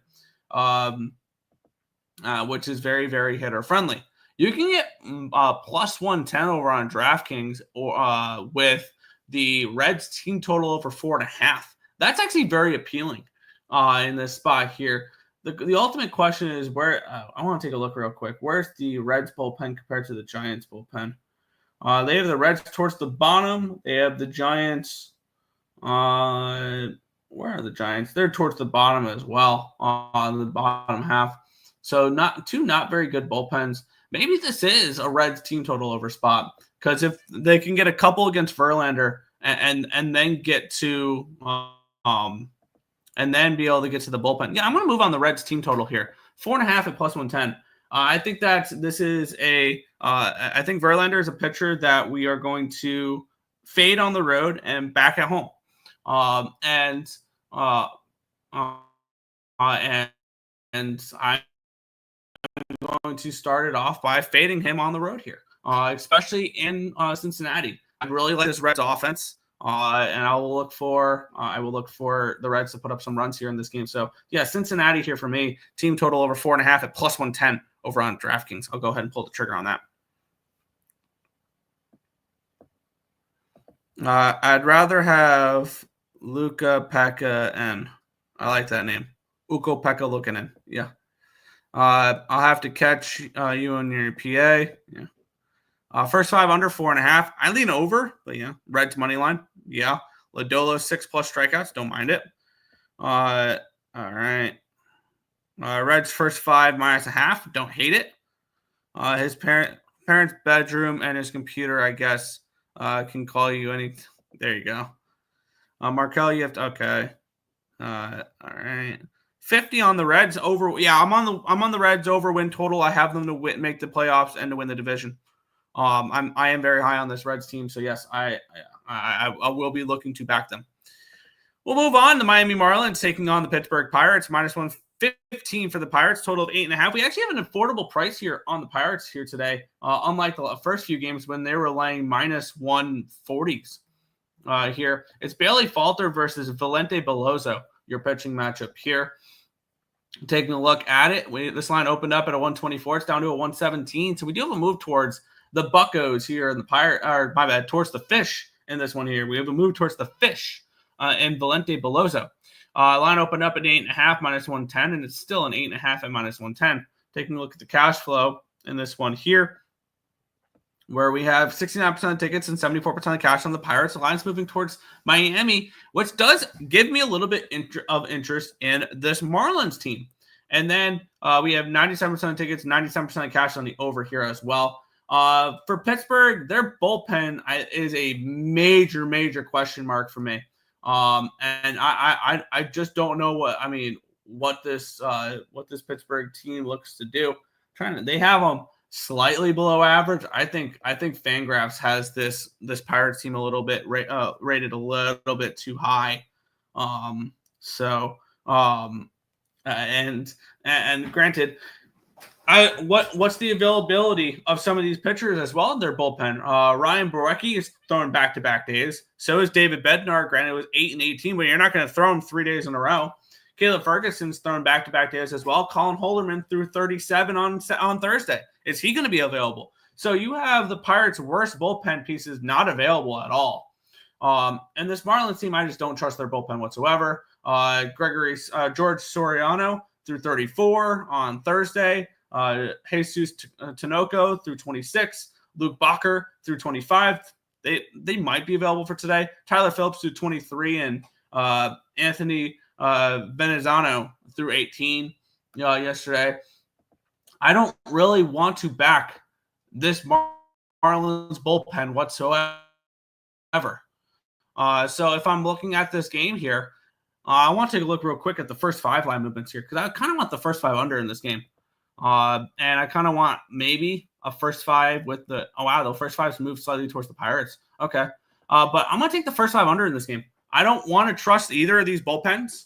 which is very, very hitter-friendly. You can get plus 110 over on DraftKings or with the Reds team total over 4.5. That's actually very appealing in this spot here. The ultimate question is where I want to take a look real quick. Where's the Reds bullpen compared to the Giants bullpen? They have the Reds towards the bottom. They have the Giants. Where are the Giants? They're towards the bottom as well on the bottom half. So not very good bullpens. Maybe this is a Reds team total over spot because if they can get a couple against Verlander and then get to and then be able to get to the bullpen. Yeah, I'm going to move on the Reds team total here. 4.5 at plus 110. I think that this is I think Verlander is a pitcher that we are going to fade on the road and back at home. And I'm going to start it off by fading him on the road here, especially in Cincinnati. I really like this Reds offense. And I will look for the Reds to put up some runs here in this game. So yeah, Cincinnati here for me. Team total over 4.5 at plus 110 over on DraftKings. I'll go ahead and pull the trigger on that. I'd rather have Luka Pekka N. I like that name. Ukko Pekka Lukanen. Yeah. I'll have to catch you on your PA. Yeah. First 5 under 4.5. I lean over, but yeah, Reds money line. Yeah. Lodolo 6+ strikeouts. Don't mind it. All right. Reds first 5 -0.5. Don't hate it. His parents' bedroom and his computer, I guess, can call you any. There you go. Markel, you have to. Okay. All right. 50 on the Reds over. Yeah, I'm on the Reds over win total. I have them to make the playoffs and to win the division. I am very high on this Reds team, so yes, I I will be looking to back them. We'll move on. The Miami Marlins taking on the Pittsburgh Pirates, minus 115 for the Pirates, total of 8.5. We actually have an affordable price here on the Pirates here today, unlike the first few games when they were laying minus 140s here. It's Bailey Falter versus Valente Beloso, your pitching matchup here. Taking a look at it, this line opened up at a 124. It's down to a 117. So we do have a move towards the Buccos here in the towards the fish in this one here. We have a move towards the fish and Valente Beloso. Line opened up at 8.5, minus 110, and it's still an 8.5 at minus 110. Taking a look at the cash flow in this one here, where we have 69% of tickets and 74% of cash on the Pirates. The line's moving towards Miami, which does give me a little bit of interest in this Marlins team. And then we have 97% of tickets, 97% of cash on the over here as well. For Pittsburgh, their bullpen is a major question mark for me. And I just don't know what this Pittsburgh team looks to do. They have them slightly below average. I think Fangraphs has this Pirates team a little bit rated a little bit too high. And granted, what's the availability of some of these pitchers as well in their bullpen? Ryan Borucki is throwing back-to-back days. So is David Bednar. Granted, it was 8 and 18, but you're not going to throw him 3 days in a row. Caleb Ferguson's throwing back-to-back days as well. Colin Holderman threw 37 on Thursday. Is he going to be available? So you have the Pirates' worst bullpen pieces not available at all. And this Marlins team, I just don't trust their bullpen whatsoever. George Soriano threw 34 on Thursday. Jesus Tinoco through 26. Luke Bacher through 25. They might be available for today. Tyler Phillips through 23 and Anthony Venezano through 18 yesterday. I don't really want to back this Marlins bullpen whatsoever. So if I'm looking at this game here, I want to take a look real quick at the first 5 line movements here because I kind of want the first 5 under in this game. And I kind of want maybe a first 5 with the first 5's moved slightly towards the Pirates. Okay. But I'm going to take the first 5 under in this game. I don't want to trust either of these bullpens.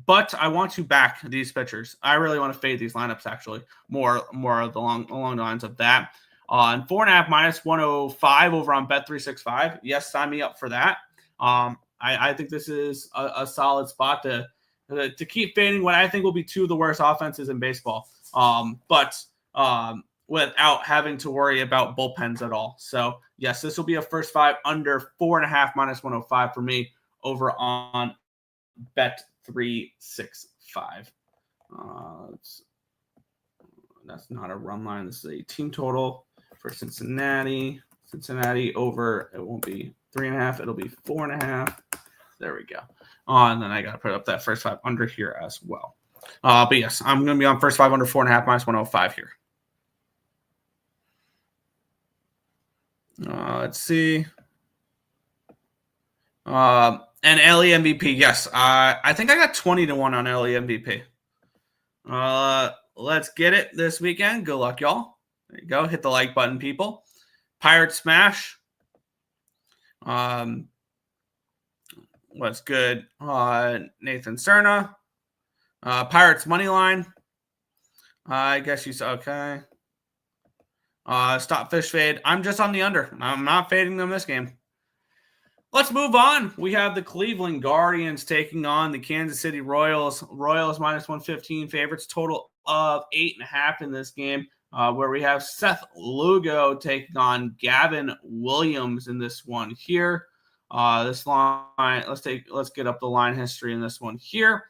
But I want to back these pitchers. I really want to fade these lineups actually more of along the lines of that. And 4.5 minus 105 over on Bet365. Yes, sign me up for that. I think this is a solid spot to keep fading what I think will be 2 of the worst offenses in baseball. But without having to worry about bullpens at all. So yes, this will be a first 5 under 4.5 minus 105 for me over on Bet365. That's not a run line. This is a team total for Cincinnati. Cincinnati over, it won't be 3.5. It'll be 4.5. There we go. And then I got to put up that first 5 under here as well. But yes, I'm going to be on first 5 under 4.5 minus 105 here. Let's see. And LE MVP, yes. I think I got 20-1 on LE MVP. Let's get it this weekend. Good luck, y'all. There you go. Hit the like button, people. Pirate Smash. What's good? Nathan Cerna. Pirates money line. I guess you saw. Okay. Stop fish fade. I'm just on the under. I'm not fading them this game. Let's move on. We have the Cleveland Guardians taking on the Kansas City Royals. Royals minus 115 favorites, total of 8.5 in this game, where we have Seth Lugo taking on Gavin Williams in this one here. This line, let's get up the line history in this one here,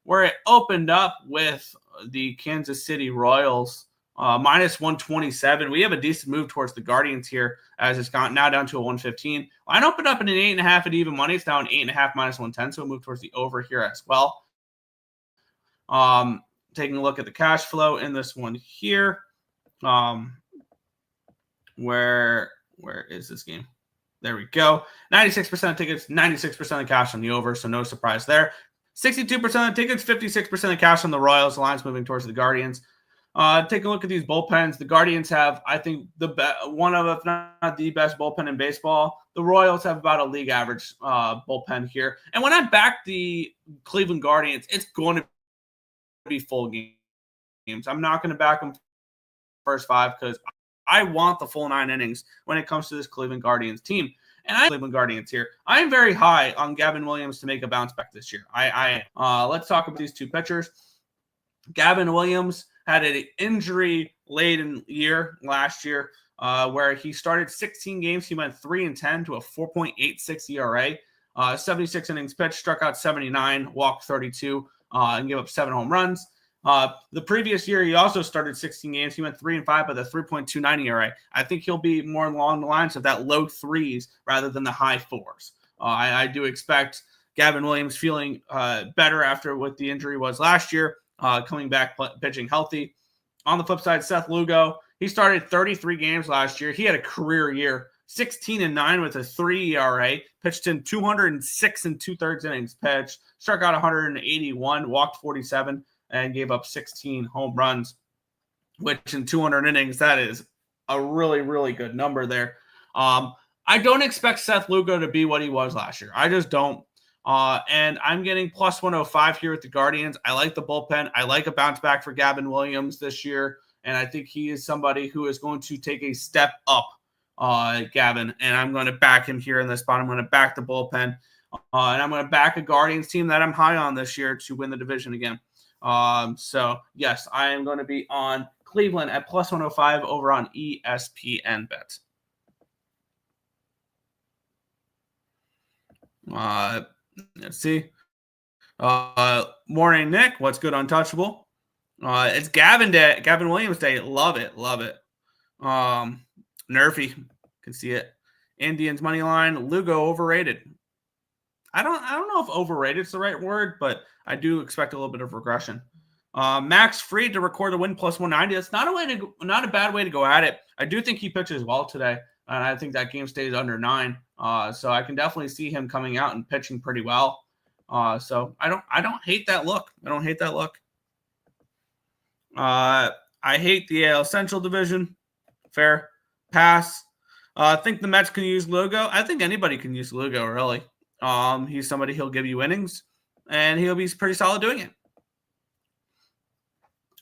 where it opened up with the Kansas City Royals minus 127. We have a decent move towards the Guardians here as it's gone now down to a 115. Line opened up in an 8.5 at even money. It's down 8.5 minus 110, so we'll move towards the over here as well. Taking a look at the cash flow in this one here. Where is this game? There we go. 96% of tickets, 96% of cash on the over, so no surprise there. 62% of tickets, 56% of cash on the Royals. The line's moving towards the Guardians. Take a look at these bullpens. The Guardians have, I think, one of, if not the best bullpen in baseball. The Royals have about a league average bullpen here. And when I back the Cleveland Guardians, it's going to be full games. I'm not going to back them first 5 because I want the full 9 innings when it comes to this Cleveland Guardians team. And Cleveland Guardians here. I am very high on Gavin Williams to make a bounce back this year. Let's talk about these 2 pitchers. Gavin Williams had an injury late in the year last year where he started 16 games. He went 3-10 to a 4.86 ERA, 76 innings pitched, struck out 79, walked 32, and gave up 7 home runs. The previous year, he also started 16 games. He went 3-5 with a 3.29 ERA. I think he'll be more along the lines of that low 3s rather than the high 4s. I do expect Gavin Williams feeling better after what the injury was last year. Coming back pitching healthy. On the flip side, Seth Lugo, he started 33 games last year. He had a career year, 16-9 with a 3 ERA, pitched in 206 2/3 innings pitched, struck out 181, walked 47, and gave up 16 home runs, which in 200 innings, that is a really, really good number there. I don't expect Seth Lugo to be what he was last year. I just don't. And I'm getting plus 105 here with the Guardians. I like the bullpen. I like a bounce back for Gavin Williams this year. And I think he is somebody who is going to take a step up, Gavin. And I'm going to back him here in this spot. I'm going to back the bullpen. And I'm going to back a Guardians team that I'm high on this year to win the division again. So, yes, I am going to be on Cleveland at plus 105 over on ESPN Bet. Let's see. Morning, Nick. What's good, Untouchable? It's Gavin Day, Gavin Williams Day. Love it. Nerfy. Can see it. Indians money line. Lugo overrated. I don't know if overrated is the right word, but I do expect a little bit of regression. Max Fried to record a win plus 190. That's not a bad way to go at it. I do think he pitches well today, and I think that game stays under 9. So I can definitely see him coming out and pitching pretty well. So I don't hate that look. I hate the AL Central Division. Fair. Pass. I think the Mets can use Lugo. I think anybody can use Lugo, really. He's somebody, he'll give you innings, and he'll be pretty solid doing it.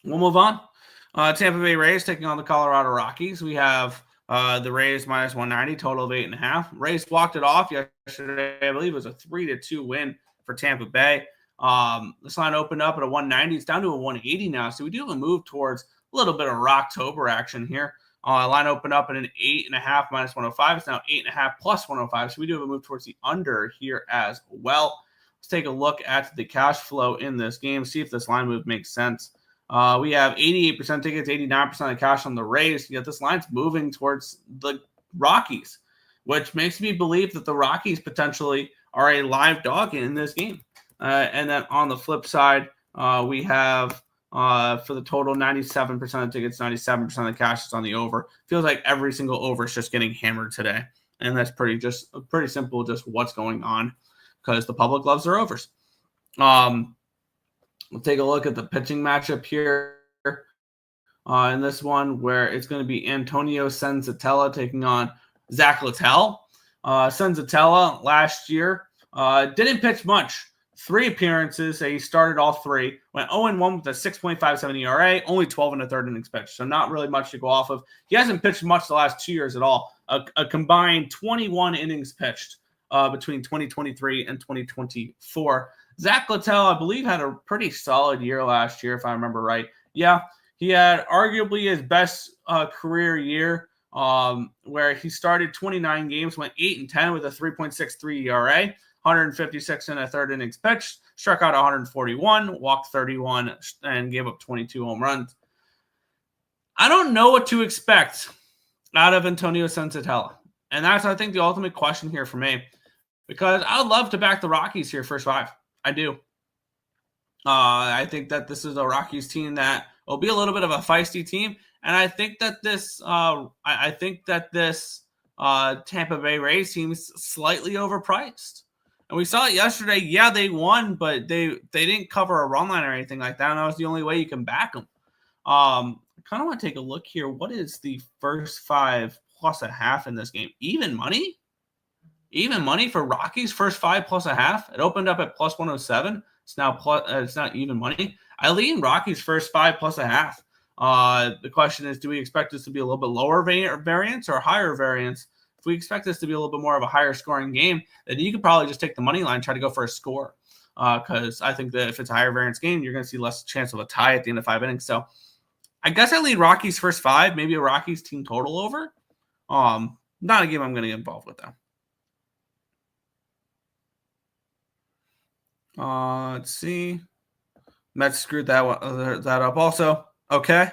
We'll move on. Tampa Bay Rays taking on the Colorado Rockies. We have the Rays minus 190, total of 8.5. Rays walked it off yesterday. I believe it was a 3-2 win for Tampa Bay. This line opened up at a 190. It's down to a 180 now. So we do have a move towards a little bit of Rocktober action here. Line opened up at an 8.5 minus 105. It's now 8.5 plus 105. So we do have a move towards the under here as well. Let's take a look at the cash flow in this game, see if this line move makes sense. We have 88% tickets, 89% of cash on the Rays. Yet this line's moving towards the Rockies, which makes me believe that the Rockies potentially are a live dog in this game. And then on the flip side, we have for the total 97% of tickets, 97% of cash is on the over. Feels like every single over is just getting hammered today. And that's pretty simple, just what's going on because the public loves their overs. We'll take a look at the pitching matchup here in this one where it's going to be Antonio Senzatella taking on Zach Littell. Senzatella last year didn't pitch much. 3 appearances. He started all 3. Went 0-1 with a 6.57 ERA, only 12 1/3 innings pitched. So not really much to go off of. He hasn't pitched much the last 2 years at all. A combined 21 innings pitched between 2023 and 2024. Zach Littell, I believe, had a pretty solid year last year, if I remember right. Yeah, he had arguably his best career year where he started 29 games, went 8-10 with a 3.63 ERA, 156 1/3 innings pitched, struck out 141, walked 31, and gave up 22 home runs. I don't know what to expect out of Antonio Senzatella. And that's, I think, the ultimate question here for me. Because I would love to back the Rockies here first 5. I do. I think that this is a Rockies team that will be a little bit of a feisty team, and I think that this Tampa Bay Rays team is slightly overpriced. And we saw it yesterday. Yeah, they won, but they didn't cover a run line or anything like that. And that was the only way you can back them. kind of want to take a look here. What is the first 5 plus a half in this game? Even money? Even money for Rockies first 5 plus a half. It opened up at plus 107. It's now it's not even money. I lean Rockies first 5 plus a half. The question is, do we expect this to be a little bit lower variance or higher variance? If we expect this to be a little bit more of a higher scoring game, then you could probably just take the money line, try to go for a score. Because I think that if it's a higher variance game, you're going to see less chance of a tie at the end of 5 innings. So I guess I lead Rockies first 5, maybe a Rockies team total over. Not a game I'm going to get involved with, though. Let's see. Mets screwed that up also. Okay.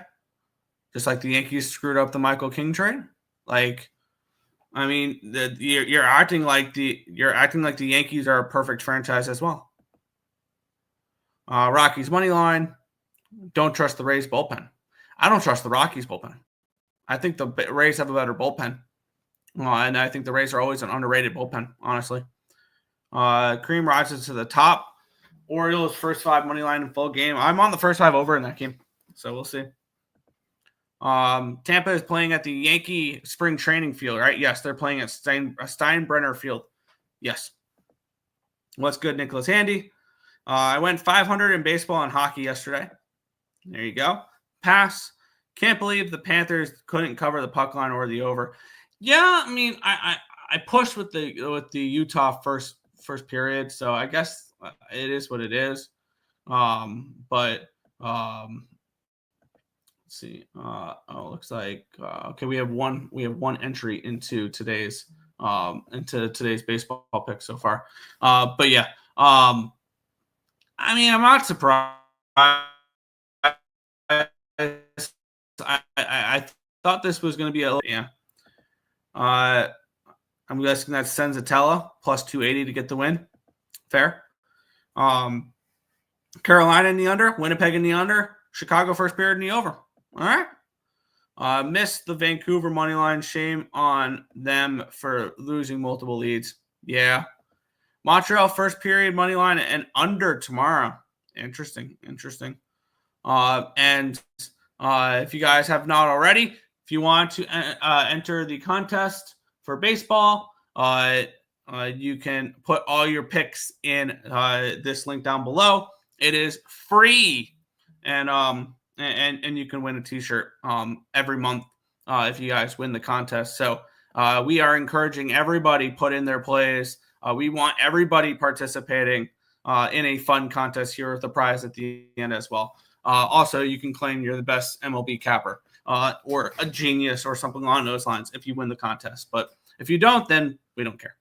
Just like the Yankees screwed up the Michael King trade. Like, I mean, you're acting like the Yankees are a perfect franchise as well. Rockies money line. Don't trust the Rays bullpen. I don't trust the Rockies bullpen. I think the Rays have a better bullpen. And I think the Rays are always an underrated bullpen, honestly. Cream rises to the top. Orioles first 5 money line in full game. I'm on the first 5 over in that game, so we'll see. Tampa is playing at the Yankee spring training field, right? Yes, they're playing at Steinbrenner Field. Yes. What's good, Nicholas Handy? I went 500 in baseball and hockey yesterday. There you go. Pass. Can't believe the Panthers couldn't cover the puck line or the over. Yeah, I mean, I pushed with the Utah first period, so I guess it is what it is. Let's see. Looks like okay. We have one entry into today's baseball pick so far. But yeah. I mean, I'm not surprised. I thought this was going to be I'm guessing that's Senzatella plus 280 to get the win. Fair. Carolina in the under, Winnipeg in the under, Chicago first period in the over. All right. Missed the Vancouver money line. Shame on them for losing multiple leads. Yeah. Montreal first period money line and under tomorrow. Interesting. And if you guys have not already, if you want to enter the contest for baseball, you can put all your picks in this link down below. It is free, and you can win a T-shirt every month if you guys win the contest. So we are encouraging everybody put in their plays. We want everybody participating in a fun contest here with the prize at the end as well. Also, you can claim you're the best MLB capper or a genius or something along those lines if you win the contest. But if you don't, then we don't care.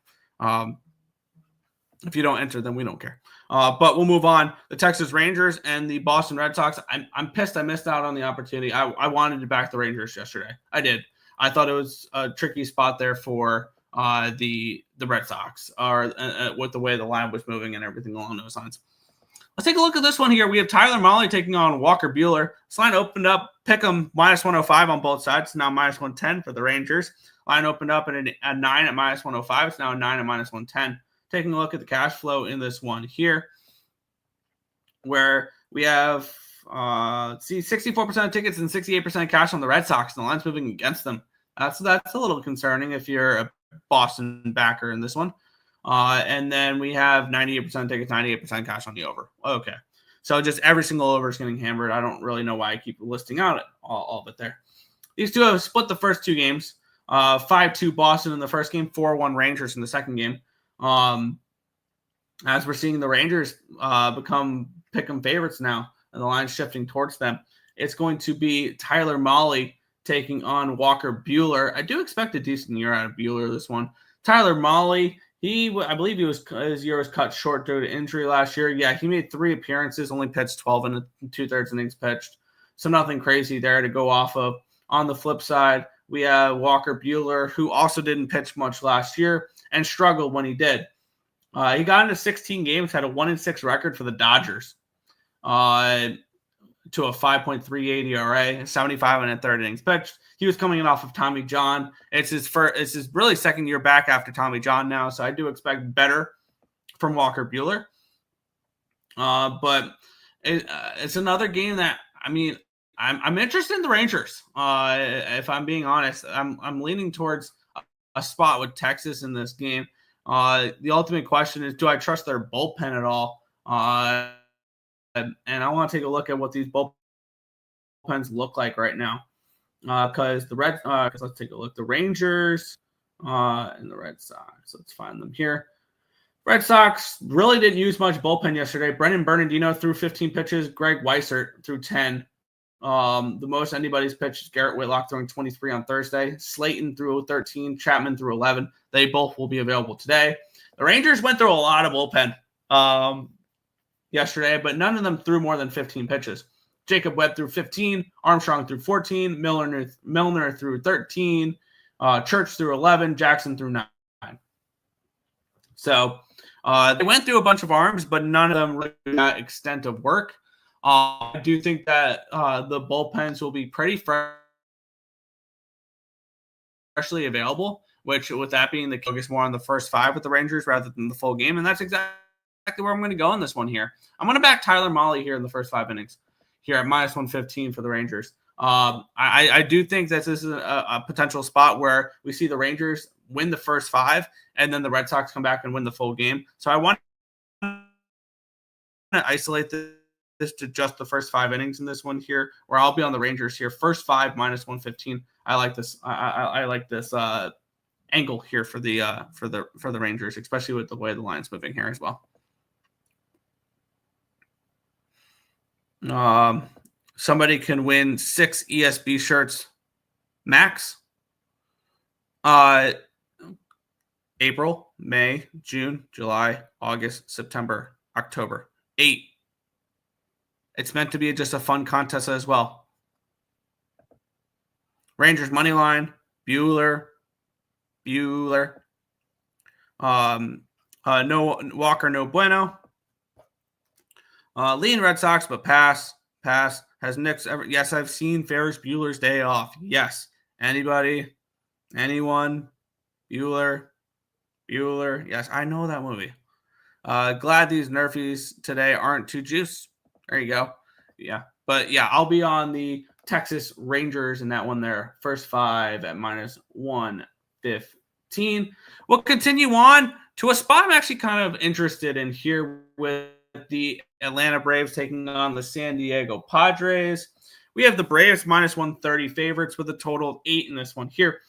If you don't enter, then we don't care. But we'll move on. The Texas Rangers and the Boston Red Sox. I'm pissed I missed out on the opportunity. I wanted to back the Rangers yesterday. I did. I thought it was a tricky spot there for the Red Sox, or with the way the line was moving and everything along those lines. Let's take a look at this one here. We have Tyler Mahle taking on Walker Buehler. This line opened up, pick 'em minus 105 on both sides. It's now minus 110 for the Rangers. Line opened up at a 9 at minus 105. It's now a 9 at minus 110. Taking a look at the cash flow in this one here, where we have 64% of tickets and 68% of cash on the Red Sox, and the line's moving against them. That's a little concerning if you're a Boston backer in this one. And then we have 98% tickets, 98% cash on the over. Okay. So just every single over is getting hammered. I don't really know why I keep listing out all of it there. These two have split the first 2 games. 5-2 Boston in the first game, 4-1 Rangers in the second game. As we're seeing the Rangers become pick-em favorites now, and the line's shifting towards them. It's going to be Tyler Mahle taking on Walker Buehler. I do expect a decent year out of Buehler this one. Tyler Mahle, I believe his year was cut short due to injury last year. Yeah, he made 3 appearances, only pitched 12 and 2/3 innings pitched. So nothing crazy there to go off of. On the flip side, we have Walker Buehler, who also didn't pitch much last year and struggled when he did. He got into 16 games, had a 1-6 record for the Dodgers, to a 5.38 ERA, 75 and 1/3 innings pitched. He was coming in off of Tommy John. It's his really second year back after Tommy John now, so I do expect better from Walker Buehler. But it's another game that, I mean, I'm interested in the Rangers. If I'm being honest, I'm leaning towards a spot with Texas in this game. The ultimate question is, do I trust their bullpen at all? And I want to take a look at what these bullpens look like right now. Because let's take a look. The Rangers and the Red Sox. Let's find them here. Red Sox really didn't use much bullpen yesterday. Brendan Bernardino threw 15 pitches. Greg Weissert threw 10. The most anybody's pitched is Garrett Whitlock throwing 23 on Thursday. Slayton threw 13. Chapman threw 11. They both will be available today. The Rangers went through a lot of bullpen yesterday, but none of them threw more than 15 pitches. Jacob Webb threw 15. Armstrong threw 14. Milner threw 13. Church threw 11. Jackson threw 9. So they went through a bunch of arms, but none of them really that extent of work. I do think that the bullpens will be pretty freshly available, which with that being the focus more on the first 5 with the Rangers rather than the full game. And that's exactly where I'm going to go in this one here. I'm going to back Tyler Mahle here in the first 5 innings here at minus 115 for the Rangers. I do think that this is a potential spot where we see the Rangers win the first 5 and then the Red Sox come back and win the full game. So I want to isolate this to just the first 5 innings in this one here, where I'll be on the Rangers here. First 5 minus 115. I like this. I like this angle here for the Rangers, especially with the way the line's moving here as well. Somebody can win 6 ESB shirts max. April, May, June, July, August, September, October. 8. It's meant to be just a fun contest as well. Rangers money line, Bueller. No Walker, no bueno. Lean Red Sox, but pass. Has Nick's ever? Yes, I've seen Ferris Bueller's Day Off. Yes. Anybody? Anyone? Bueller. Yes, I know that movie. Glad these Nerfies today aren't too juice. There you go. Yeah. But yeah, I'll be on the Texas Rangers in that one there. First 5 at minus 115. We'll continue on to a spot I'm actually kind of interested in here with the Atlanta Braves taking on the San Diego Padres. We have the Braves minus 130 favorites with a total of 8 in this one here.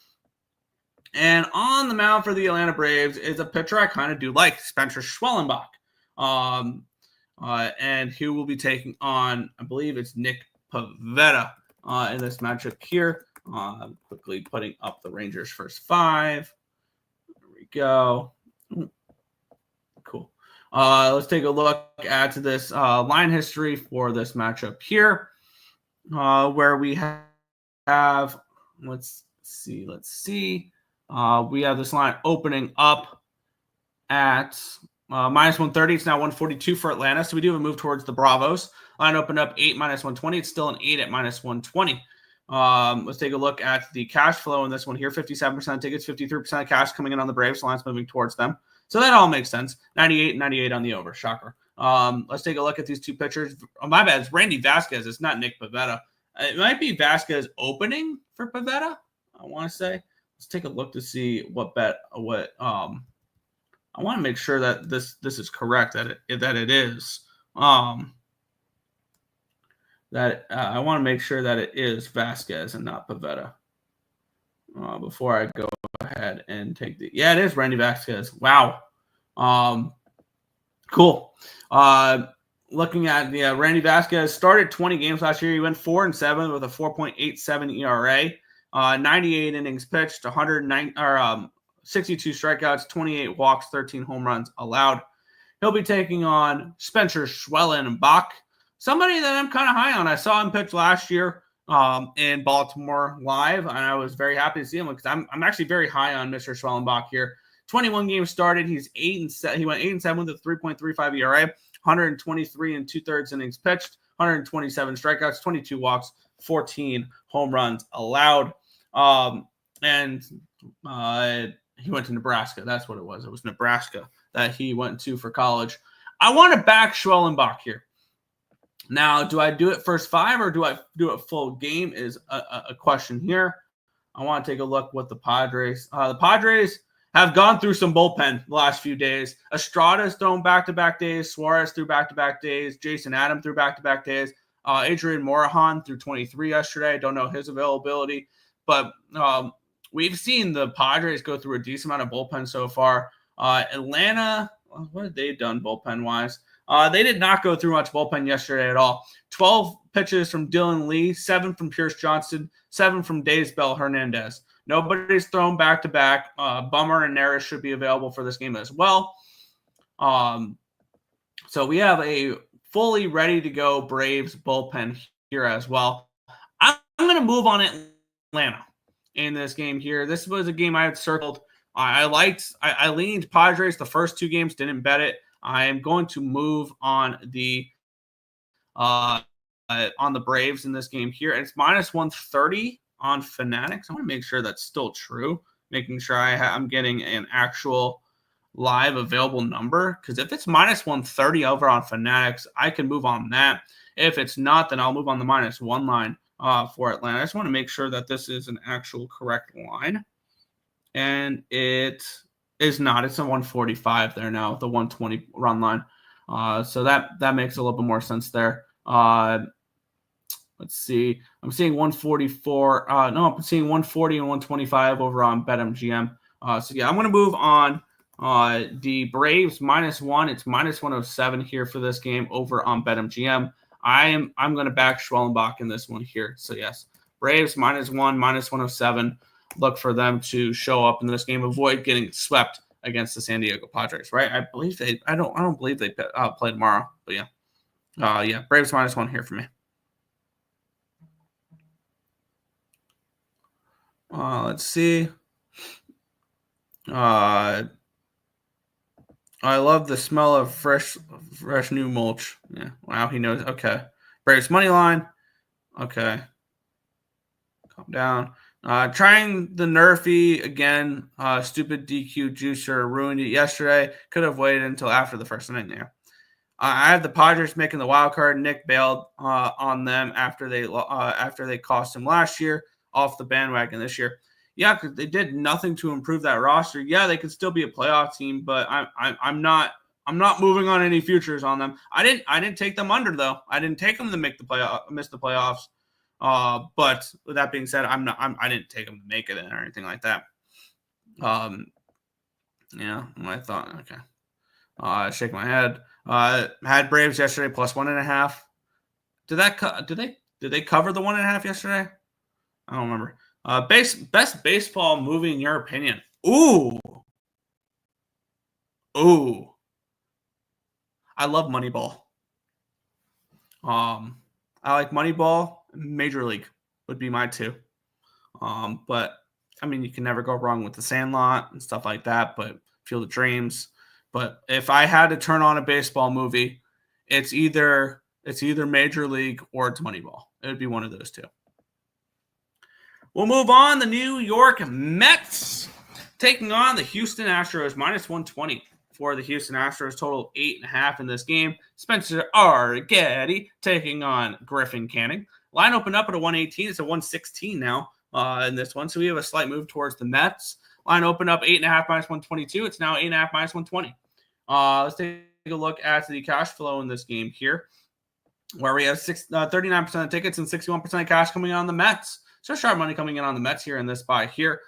And on the mound for the Atlanta Braves is a pitcher I kind of do like, Spencer Schwellenbach. And he will be taking on, I believe it's Nick Pivetta in this matchup here. Quickly putting up the Rangers first 5. There we go. Cool. Let's take a look at this line history for this matchup here, where we have, let's see. We have this line opening up at minus 130. It's now 142 for Atlanta. So we do have a move towards the Bravos. Line opened up 8 minus 120. It's still an 8 at minus 120. Let's take a look at the cash flow in this one here. 57% tickets, 53% of cash coming in on the Braves. Line's moving towards them. So that all makes sense. 98 and 98 on the over. Shocker. Let's take a look at these two pitchers. Oh, my bad. It's Randy Vasquez. It's not Nick Pivetta. It might be Vasquez opening for Pivetta, I want to say. Let's take a look to see what I want to make sure that this is correct, that it is. I want to make sure that it is Vasquez and not Pivetta. Before I go ahead and take it is Randy Vasquez. Wow. Cool. Looking at the Randy Vasquez started 20 games last year. He went 4-7 with a 4.87 ERA. 98 innings pitched, 62 strikeouts, 28 walks, 13 home runs allowed. He'll be taking on Spencer Schwellenbach, somebody that I'm kind of high on. I saw him pitch last year in Baltimore live, and I was very happy to see him because I'm actually very high on Mr. Schwellenbach here. 21 games started. He's 8-7. He went 8-7 with a 3.35 ERA, 123 and 2/3 innings pitched, 127 strikeouts, 22 walks, 14 home runs allowed. And he went to Nebraska. That's what it was. It was Nebraska that he went to for college. I want to back Schwellenbach here. Now, do I do it first 5 or do I do it full game is a question here. I want to take a look what the Padres have gone through some bullpen the last few days. Estrada's thrown back-to-back days. Suarez threw back-to-back days. Jason Adam threw back-to-back days. Adrian Morejon threw 23 yesterday. I don't know his availability. But we've seen the Padres go through a decent amount of bullpen so far. Atlanta, what have they done bullpen-wise? They did not go through much bullpen yesterday at all. 12 pitches from Dylan Lee, 7 from Pierce Johnson, 7 from Daysbel Hernandez. Nobody's thrown back-to-back. Bummer and Neris should be available for this game as well. So we have a fully ready-to-go Braves bullpen here as well. I'm going to move on Atlanta in this game here. This was a game I had circled. I leaned Padres the first 2 games, didn't bet it. I am going to move on the Braves in this game here. It's minus 130 on Fanatics. I want to make sure that's still true, making sure I'm getting an actual live available number, because if it's minus 130 over on Fanatics, I can move on that. If it's not, then I'll move on the minus 1 line for Atlanta. I just want to make sure that this is an actual correct line, and it is not. It's a 145 there now, the 120 run line. So that makes a little bit more sense there. Let's see. I'm seeing 144. No, I'm seeing 140 and 125 over on BetMGM. So yeah, I'm going to move on the Braves minus 1. It's minus 107 here for this game over on BetMGM. I'm going to back Schwellenbach in this one here. So yes, Braves minus 1, minus 107. Look for them to show up in this game. Avoid getting swept against the San Diego Padres, right? I don't believe they play tomorrow, but yeah. Yeah, Braves minus 1 here for me. Let's see. I love the smell of fresh new mulch. Yeah. Wow, he knows. Okay. Braves money line. Okay. Calm down. Trying the Nerfy again. Stupid DQ juicer ruined it yesterday. Could have waited until after the first inning there. I have the Padres making the wild card. Nick bailed on them after they cost him last year off the bandwagon this year. Yeah, because they did nothing to improve that roster. Yeah, they could still be a playoff team, but I'm not moving on any futures on them. I didn't take them under though. I didn't take them to miss the playoffs. But with that being said, I didn't take them to make it or anything like that. Yeah, I thought, okay. Shake my head. Had Braves yesterday plus 1.5. Did they cover the 1.5 yesterday? I don't remember. Best baseball movie in your opinion? Ooh. I love Moneyball. I like Moneyball. Major League would be my 2. But I mean, you can never go wrong with The Sandlot and stuff like that, but Field of Dreams. But if I had to turn on a baseball movie, it's either Major League or it's Moneyball. It would be one of those 2. We'll move on. The New York Mets taking on the Houston Astros, minus 120 for the Houston Astros, total 8.5 in this game. Spencer Arrighetti taking on Griffin Canning. Line opened up at a 118. It's a 116 now in this one. So we have a slight move towards the Mets. Line opened up 8.5 minus 122. It's now 8.5 minus 120. Let's take a look at the cash flow in this game here, where we have 39% of tickets and 61% of cash coming on the Mets. So sharp money coming in on the Mets here in this buy here,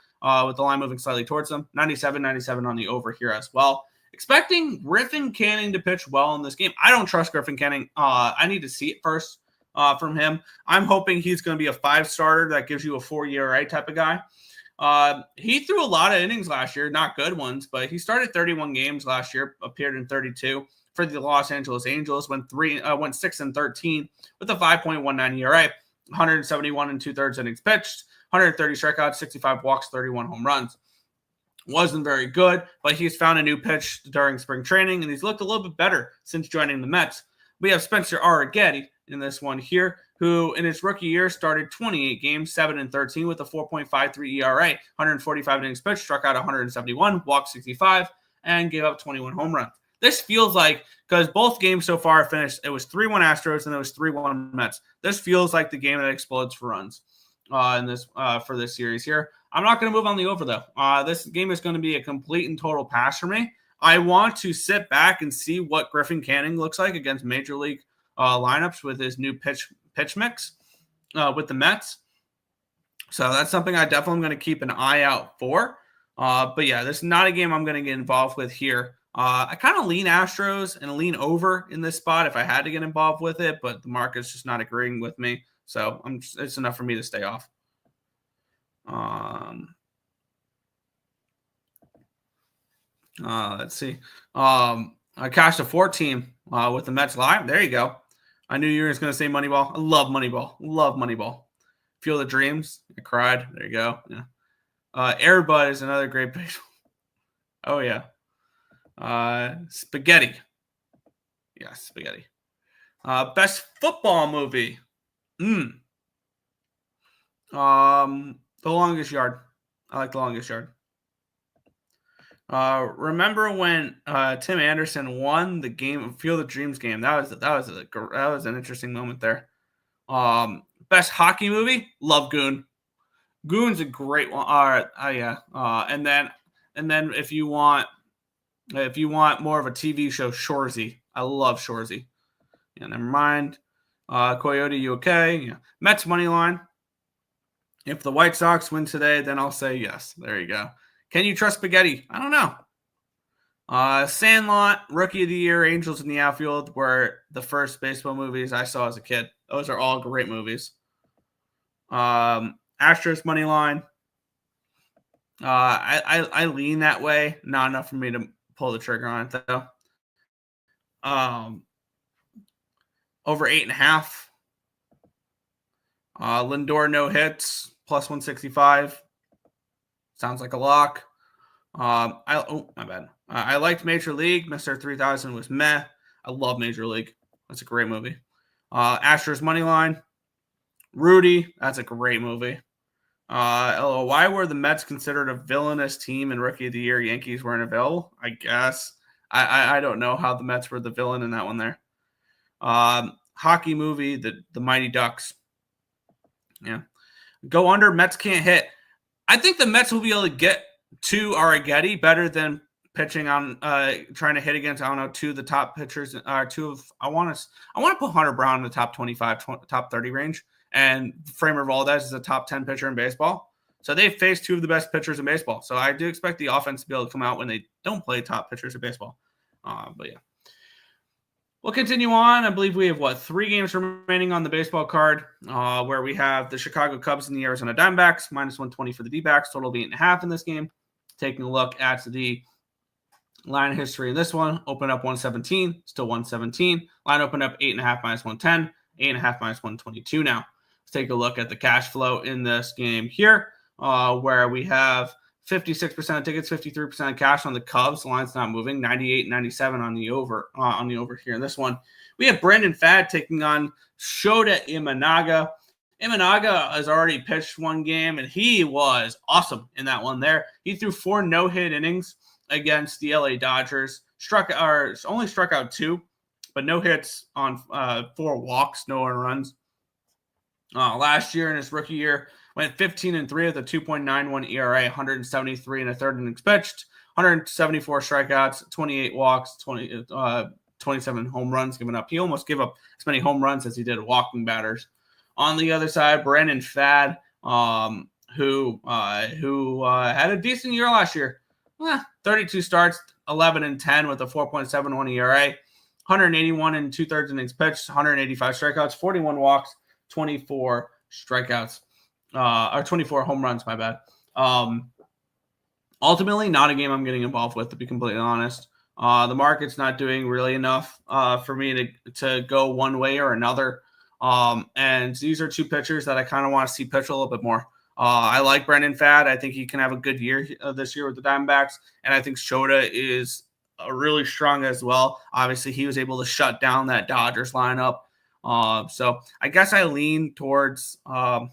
with the line moving slightly towards them. 97 on the over here as well. Expecting Griffin Canning to pitch well in this game. I don't trust Griffin Canning. I need to see it first from him. I'm hoping he's going to be a 5-starter that gives you a 4 ERA type of guy. He threw a lot of innings last year, not good ones, but he started 31 games last year, appeared in 32 for the Los Angeles Angels, went 6-13 with a 5.19 ERA. 171 and 2/3 innings pitched, 130 strikeouts, 65 walks, 31 home runs. Wasn't very good, but he's found a new pitch during spring training, and he's looked a little bit better since joining the Mets. We have Spencer Arrighetti in this one here, who in his rookie year started 28 games, 7-13 with a 4.53 ERA, 145 innings pitched, struck out 171, walked 65, and gave up 21 home runs. This feels like, because both games so far finished, it was 3-1 Astros and it was 3-1 Mets. This feels like the game that explodes for runs for this series here. I'm not going to move on the over, though. This game is going to be a complete and total pass for me. I want to sit back and see what Griffin Canning looks like against Major League lineups with his new pitch mix with the Mets. So that's something I definitely am going to keep an eye out for. But yeah, this is not a game I'm going to get involved with here. I kind of lean Astros and lean over in this spot if I had to get involved with it, but the market's just not agreeing with me. So it's enough for me to stay off. Let's see. I cashed a 14 with the Mets live. There you go. I knew you were just going to say Moneyball. I love Moneyball. Love Moneyball. Feel the Dreams. I cried. There you go. Yeah. Airbud is another great page. Oh, yeah. Spaghetti. Yeah, spaghetti. Best football movie. The Longest Yard. I like The Longest Yard. Remember when Tim Anderson won the game, Field of Dreams game? That was an interesting moment there. Best hockey movie? Love Goon. Goon's a great one. Yeah. And then if you want more of a TV show, Shoresy. I love Shoresy. Yeah, never mind. Coyote, you okay? Yeah. Mets money line. If the White Sox win today, then I'll say yes. There you go. Can you trust spaghetti? I don't know. Sandlot, Rookie of the Year, Angels in the Outfield were the first baseball movies I saw as a kid. Those are all great movies. Astros money line. I lean that way. Not enough for me to pull the trigger on it though. Over 8.5. Lindor no hits plus 165. Sounds like a lock. My bad. I liked Major League. Mr. 3000 was meh. I love Major League. That's a great movie. Astros money line. Rudy. That's a great movie. Why were the Mets considered a villainous team and Rookie of the Year Yankees weren't available? I guess. I don't know how the Mets were the villain in that one there. Hockey movie, the Mighty Ducks. Yeah. Go under, Mets can't hit. I think the Mets will be able to get to Arrighetti better than pitching on trying to hit against, I don't know, two of the top pitchers. I want to put Hunter Brown in the top 25, top 30 range. And Framer Valdez is a top 10 pitcher in baseball. So they've faced two of the best pitchers in baseball. So I do expect the offense to be able to come out when they don't play top pitchers in baseball. But yeah. We'll continue on. I believe we have, 3 games remaining on the baseball card where we have the Chicago Cubs and the Arizona Diamondbacks, minus 120 for the D-backs, total of 8.5 in this game. Taking a look at the line history in this one, open up 117, still 117. Line open up 8.5 minus 110, 8.5 minus 122 now. Let's take a look at the cash flow in this game here, where we have 56% of tickets, 53% of cash on the Cubs. The line's not moving. 98, 97 on the over here in this one. We have Brandon Pfaadt taking on Shota Imanaga. Imanaga has already pitched one game, and he was awesome in that one there. He threw 4 no-hit innings against the LA Dodgers. Only struck out 2, but no hits on 4 walks, no earned runs. Last year in his rookie year, went 15-3 with a 2.91 ERA, 173 and a third innings pitched, 174 strikeouts, 28 walks, 27 home runs given up. He almost gave up as many home runs as he did walking batters. On the other side, Brandon Pfaadt, who had a decent year last year. 32 starts, 11-10 with a 4.71 ERA, 181 and 2/3 innings pitched, 185 strikeouts, 41 walks, 24 strikeouts, or 24 home runs, my bad. Ultimately, not a game I'm getting involved with, to be completely honest. The market's not doing really enough for me to go one way or another. And these are 2 pitchers that I kind of want to see pitch a little bit more. I like Brandon Pfaadt. I think he can have a good year this year with the Diamondbacks. And I think Shota is really strong as well. Obviously, he was able to shut down that Dodgers lineup. So I guess I lean towards, I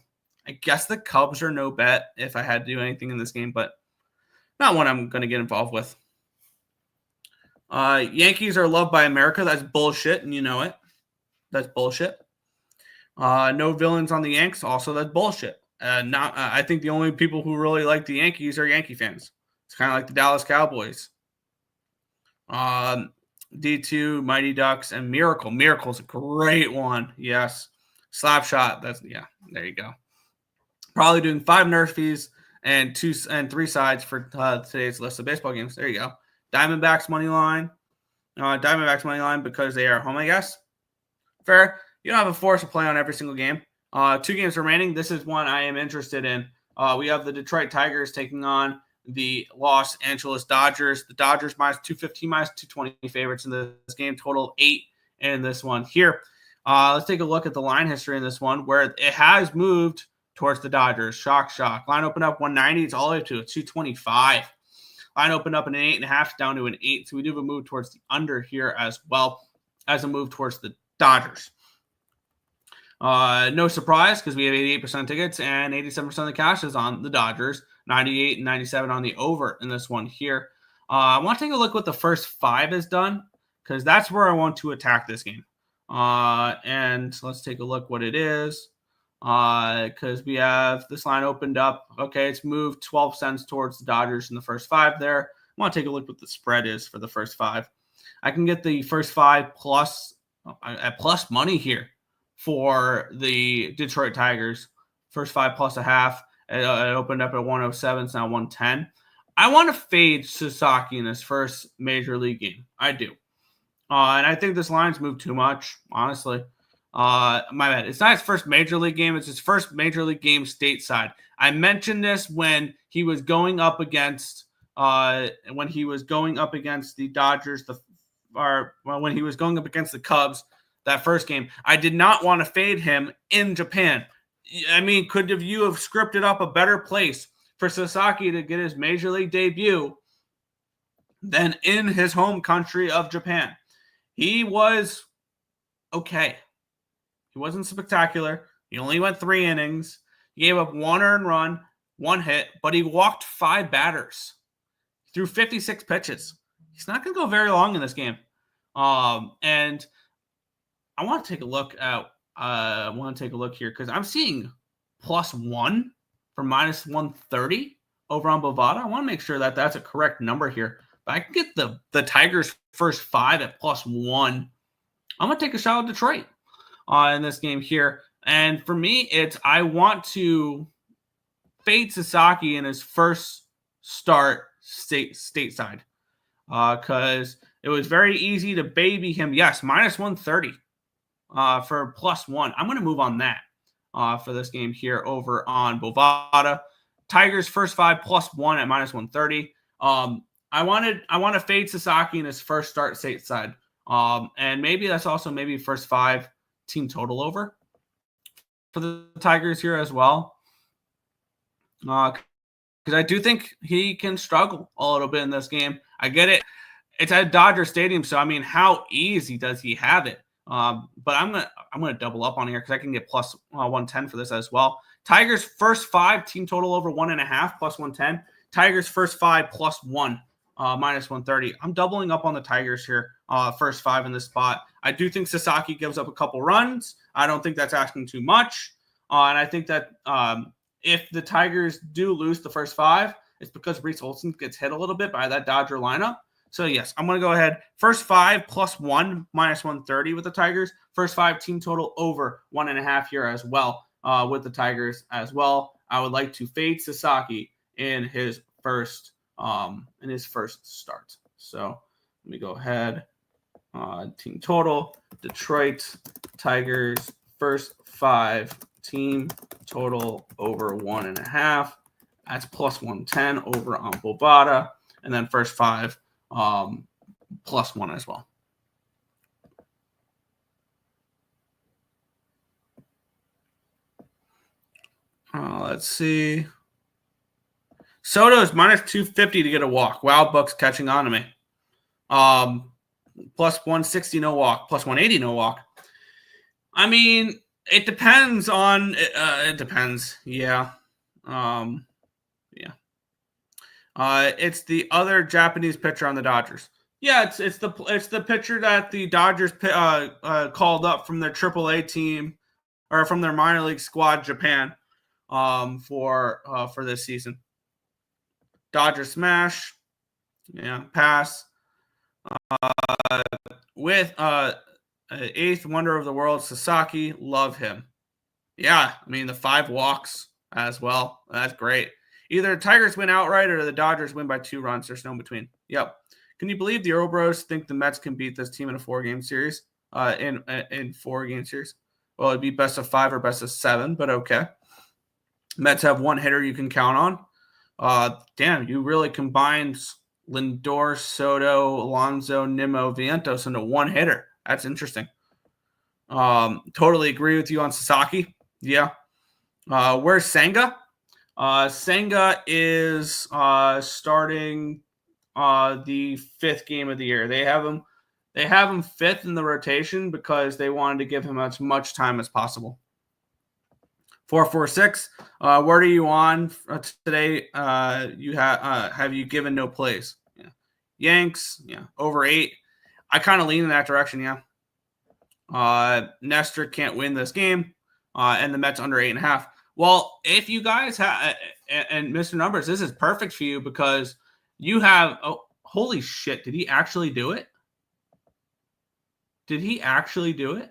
guess the Cubs are no bet if I had to do anything in this game, but not one I'm going to get involved with. Yankees are loved by America. That's bullshit, and you know it. That's bullshit. No villains on the Yanks. Also, that's bullshit. I think the only people who really like the Yankees are Yankee fans. It's kind of like the Dallas Cowboys. D2, Mighty Ducks, and Miracle. Miracle's a great one. Yes. Slapshot. There you go. Probably doing 5 Nerfies and 3 sides for today's list of baseball games. There you go. Diamondbacks money line. Diamondbacks money line because they are home, I guess. Fair. You don't have a force to play on every single game. 2 games remaining. This is one I am interested in. We have the Detroit Tigers taking on the Los Angeles Dodgers. The Dodgers minus 215, minus 220 favorites in this game. Total 8 in this one here. Let's take a look at the line history in this one where it has moved towards the Dodgers. Shock. Line opened up 190. It's all the way to a 225. Line opened up an 8.5 down to an 8. So we do have a move towards the under here as well as a move towards the Dodgers. No surprise because we have 88% tickets and 87% of the cash is on the Dodgers. 98 and 97 on the over in this one here. I want to take a look what the first 5 has done because that's where I want to attack this game. And let's take a look what it is because we have this line opened up. Okay, it's moved 12 cents towards the Dodgers in the first 5 there. I want to take a look what the spread is for the first 5. I can get the first 5 plus at plus money here for the Detroit Tigers. First 5 plus a half. It opened up at 107. It's now 110. I want to fade Sasaki in his first major league game. I do. And I think this line's moved too much, honestly. My bad. It's not his first major league game. It's his first major league game stateside. I mentioned this when he was going up against the Dodgers, when he was going up against the Cubs that first game. I did not want to fade him in Japan. I mean, could you have scripted up a better place for Sasaki to get his major league debut than in his home country of Japan? He was okay. He wasn't spectacular. He only went 3 innings. He gave up 1 earned run, 1 hit, but he walked 5 batters. He threw 56 pitches. He's not going to go very long in this game. And I want to take a look here because I'm seeing +1 for minus 130 over on Bovada. I want to make sure that that's a correct number here. But I can get the Tigers' first 5 at +1. I'm going to take a shot at Detroit in this game here. And for me, I want to fade Sasaki in his first start stateside because it was very easy to baby him. Yes, minus 130 for +1. I'm going to move on that for this game here over on Bovada. Tigers first 5 +1 at minus 130. I want to fade Sasaki in his first start stateside. And maybe that's also maybe first 5 team total over for the Tigers here as well. Because I do think he can struggle a little bit in this game. I get it. It's at Dodger Stadium, so I mean, how easy does he have it? But I'm gonna double up on here because I can get plus 110 for this as well. Tigers first 5 team total over 1.5 plus 110. Tigers first 5 +1 minus 130. I'm doubling up on the Tigers here. First 5 in this spot. I do think Sasaki gives up a couple runs. I don't think that's asking too much. And I think that if the Tigers do lose the first 5, it's because Reese Olson gets hit a little bit by that Dodger lineup. So, yes, I'm going to go ahead. First 5 +1 minus 130 with the Tigers. First 5 team total over 1.5 here as well with the Tigers as well. I would like to fade Sasaki in his first start. So, let me go ahead. Team total, Detroit Tigers, first 5 team total over 1.5. That's plus 110 over on Bovada. And then first 5 +1 as well. Let's see. Soto's minus 250 to get a walk. Wild Bucks catching on to me. Plus 160 no walk. Plus 180 no walk. I mean, it depends on. It depends. Yeah. Yeah. It's the other Japanese pitcher on the Dodgers. Yeah, it's the pitcher that the Dodgers called up from their AAA team or from their minor league squad, Japan, for this season. Dodger smash, yeah, pass. With eighth wonder of the world, Sasaki, love him. Yeah, I mean the 5 walks as well. That's great. Either the Tigers win outright or the Dodgers win by 2 runs. There's no in between. Yep. Can you believe the Earle Bros think the Mets can beat this team in a 4-game series? In 4-game series. Well, it'd be best of 5 or best of 7, but okay. Mets have one hitter you can count on. Damn, you really combined Lindor, Soto, Alonso, Nimmo, Vientos into one hitter. That's interesting. Totally agree with you on Sasaki. Yeah. Where's Senga? Senga is starting the 5th game of the year. They have him 5th in the rotation because they wanted to give him as much time as possible. 446. Where are you on today? You have you given no plays? Yeah. Yanks. Yeah. Over 8. I kind of lean in that direction. Yeah. Nestor can't win this game, and the Mets under 8.5. Well, if you guys have and Mr. Numbers, this is perfect for you because you have. Oh, holy shit! Did he actually do it? Did he actually do it?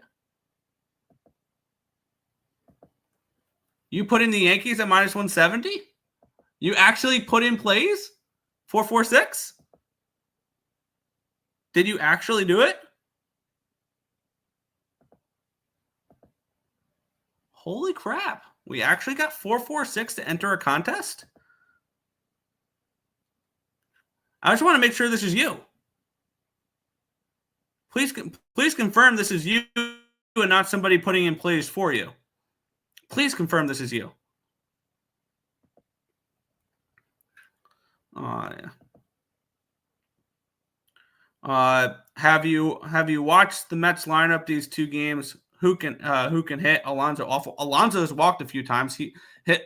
You put in the Yankees at minus 170? You actually put in plays? 446? Did you actually do it? Holy crap. We actually got 446 to enter a contest? I just want to make sure this is you. Please confirm this is you and not somebody putting in plays for you. Please confirm this is you. Yeah. Have you watched the Mets lineup these 2 games? Who can hit? Alonso awful. Alonso has walked a few times.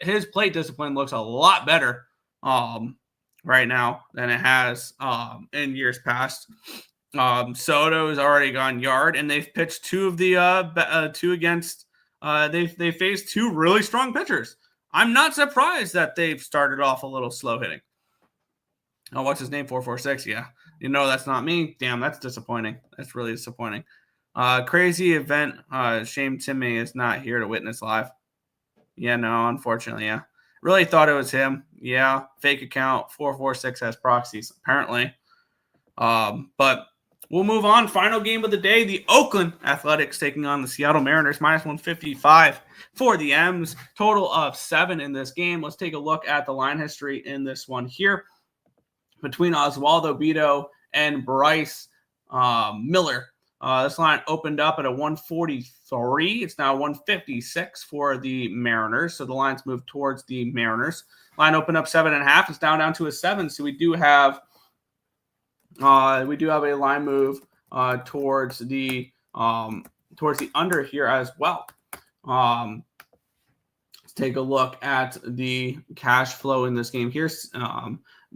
His plate discipline looks a lot better right now than it has in years past. Soto has already gone yard, and they've pitched 2 of the 2 against. They faced 2 really strong pitchers. I'm not surprised that they've started off a little slow hitting. Oh, what's his name? 446. Yeah, you know that's not me. Damn, that's disappointing. That's really disappointing. Crazy event. Shame Timmy is not here to witness live. Yeah, no, unfortunately, yeah. Really thought it was him. Yeah, fake account. 446 has proxies apparently. But we'll move on. Final game of the day. The Oakland Athletics taking on the Seattle Mariners. Minus 155 for the M's. Total of 7 in this game. Let's take a look at the line history in this one here. Between Oswaldo Bido and Bryce Miller. This line opened up at a 143. It's now 156 for the Mariners. So the line's moved towards the Mariners. Line opened up 7.5. It's down to a 7. So we do have a line move towards the under here as well. Let's take a look at the cash flow in this game here.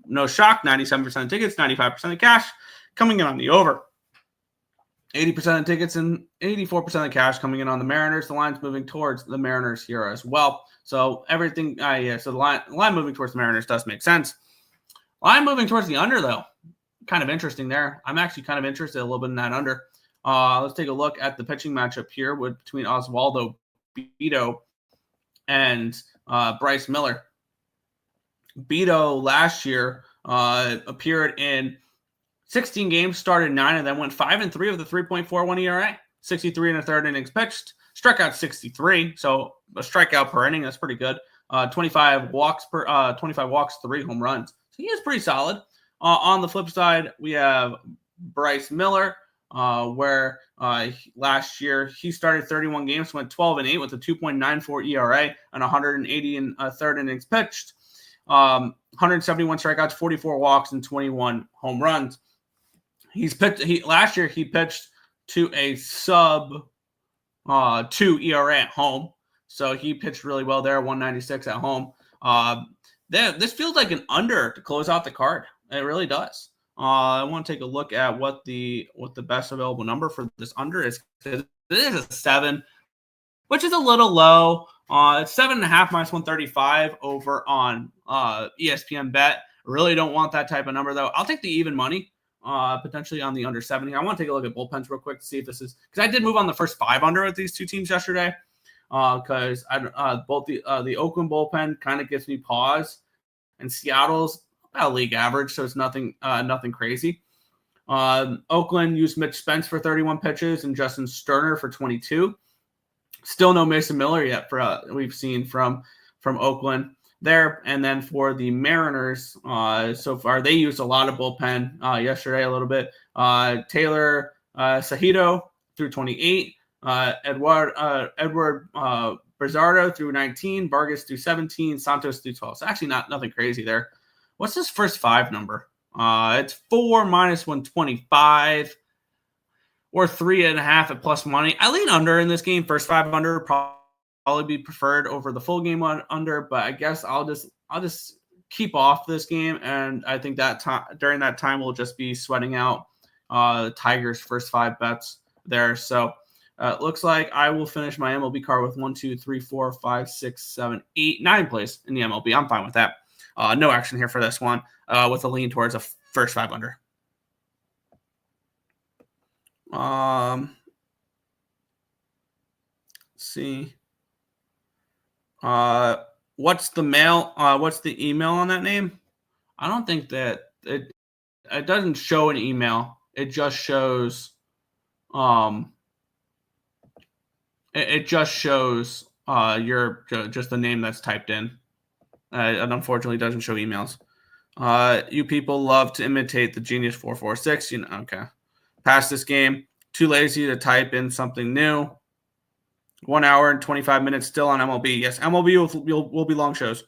No shock, 97% of tickets, 95% of cash coming in on the over. 80% of tickets and 84% of cash coming in on the Mariners. The line's moving towards the Mariners here as well. So everything, so the line moving towards the Mariners does make sense. Line moving towards the under, though. Kind of interesting there. I'm actually kind of interested a little bit in that under. Let's take a look at the pitching matchup here between Oswaldo Bido and Bryce Miller. Bido last year appeared in 16 games, started 9, and then went 5-3 with a 3.41 ERA. 63 and a third innings pitched. Struck out 63, so a strikeout per inning. That's pretty good. 25 walks, 3 home runs. So he is pretty solid. On the flip side, we have Bryce Miller, where last year he started 31 games, went 12-8 with a 2.94 ERA and 180 and a third innings pitched. 171 strikeouts, 44 walks, and 21 home runs. Last year he pitched to a sub 2 ERA at home, so he pitched really well there. 196 at home. This feels like an under to close out the card. It really does. I want to take a look at what the best available number for this under is. It is a 7, which is a little low. It's 7.5 minus 135 over on ESPN Bet. Really don't want that type of number though. I'll take the even money, potentially on the under 70. I want to take a look at bullpens real quick to see if this is, because I did move on the first 5 under with these two teams yesterday. Because both the Oakland bullpen kind of gives me pause, and Seattle's about league average, so it's nothing crazy. Oakland used Mitch Spence for 31 pitches and Justin Sterner for 22. Still no Mason Miller yet we've seen from Oakland there. And then for the Mariners, so far they used a lot of bullpen yesterday a little bit. Taylor Sahido through 28. Edward Brizardo through 19, Vargas through 17, Santos through 12. So actually nothing crazy there. What's this first 5 number? It's 4 minus 125 or 3.5 at plus money. I lean under in this game. First 5 under probably be preferred over the full game under, but I guess I'll just keep off this game, and I think that during that time we'll just be sweating out Tigers' first 5 bets there. So. It looks like I will finish my MLB card with 1, 2, 3, 4, 5, 6, 7, 8, 9 plays in the MLB. I'm fine with that. No action here for this one with a lean towards a first 5 under. Let's see. What's the email on that name? I don't think that it doesn't show an email. It just shows It just shows just the name that's typed in. It unfortunately doesn't show emails. You people love to imitate the Genius 446. Okay. Pass this game. Too lazy to type in something new. 1 hour and 25 minutes still on MLB. Yes, MLB will be long shows.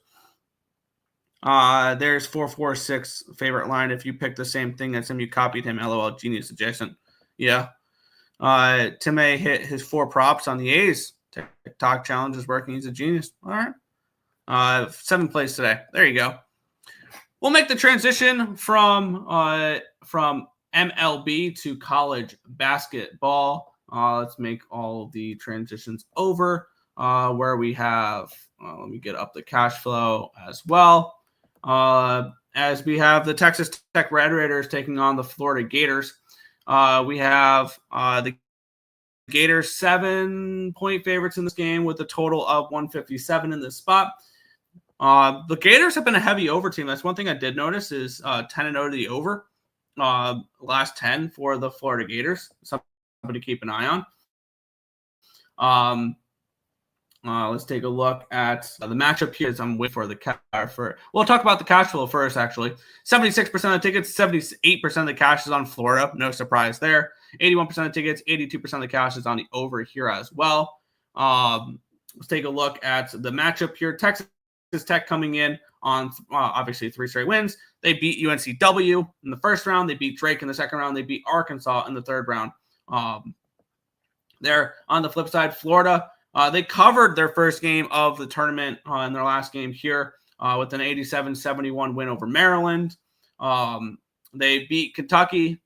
There's 446 favorite line. If you pick the same thing as him, you copied him. LOL, genius adjacent. Yeah. Tim A hit his 4 props on the A's. TikTok challenge is working. He's a genius. All right. 7 plays today. There you go. We'll make the transition from MLB to college basketball. Let's make all of the transitions over where we have, let me get up the cash flow as well. As we have the Texas Tech Red Raiders taking on the Florida Gators. We have the Gators 7-point favorites in this game with a total of 157 in this spot. The Gators have been a heavy over team. That's one thing I did notice is 10-0 to the over. Last 10 for the Florida Gators. Something to keep an eye on. Let's take a look at the matchup here. As I'm waiting for the we'll talk about the cash flow first, actually. 76% of the tickets, 78% of the cash is on Florida. No surprise there. 81% of the tickets, 82% of the cash is on the over here as well. Let's take a look at the matchup here. Texas Tech coming in on obviously 3 straight wins. They beat UNCW in the first round. They beat Drake in the second round. They beat Arkansas in the third round. There on the flip side, Florida, they covered their first game of the tournament in their last game here with an 87-71 win over Maryland. They beat Connecticut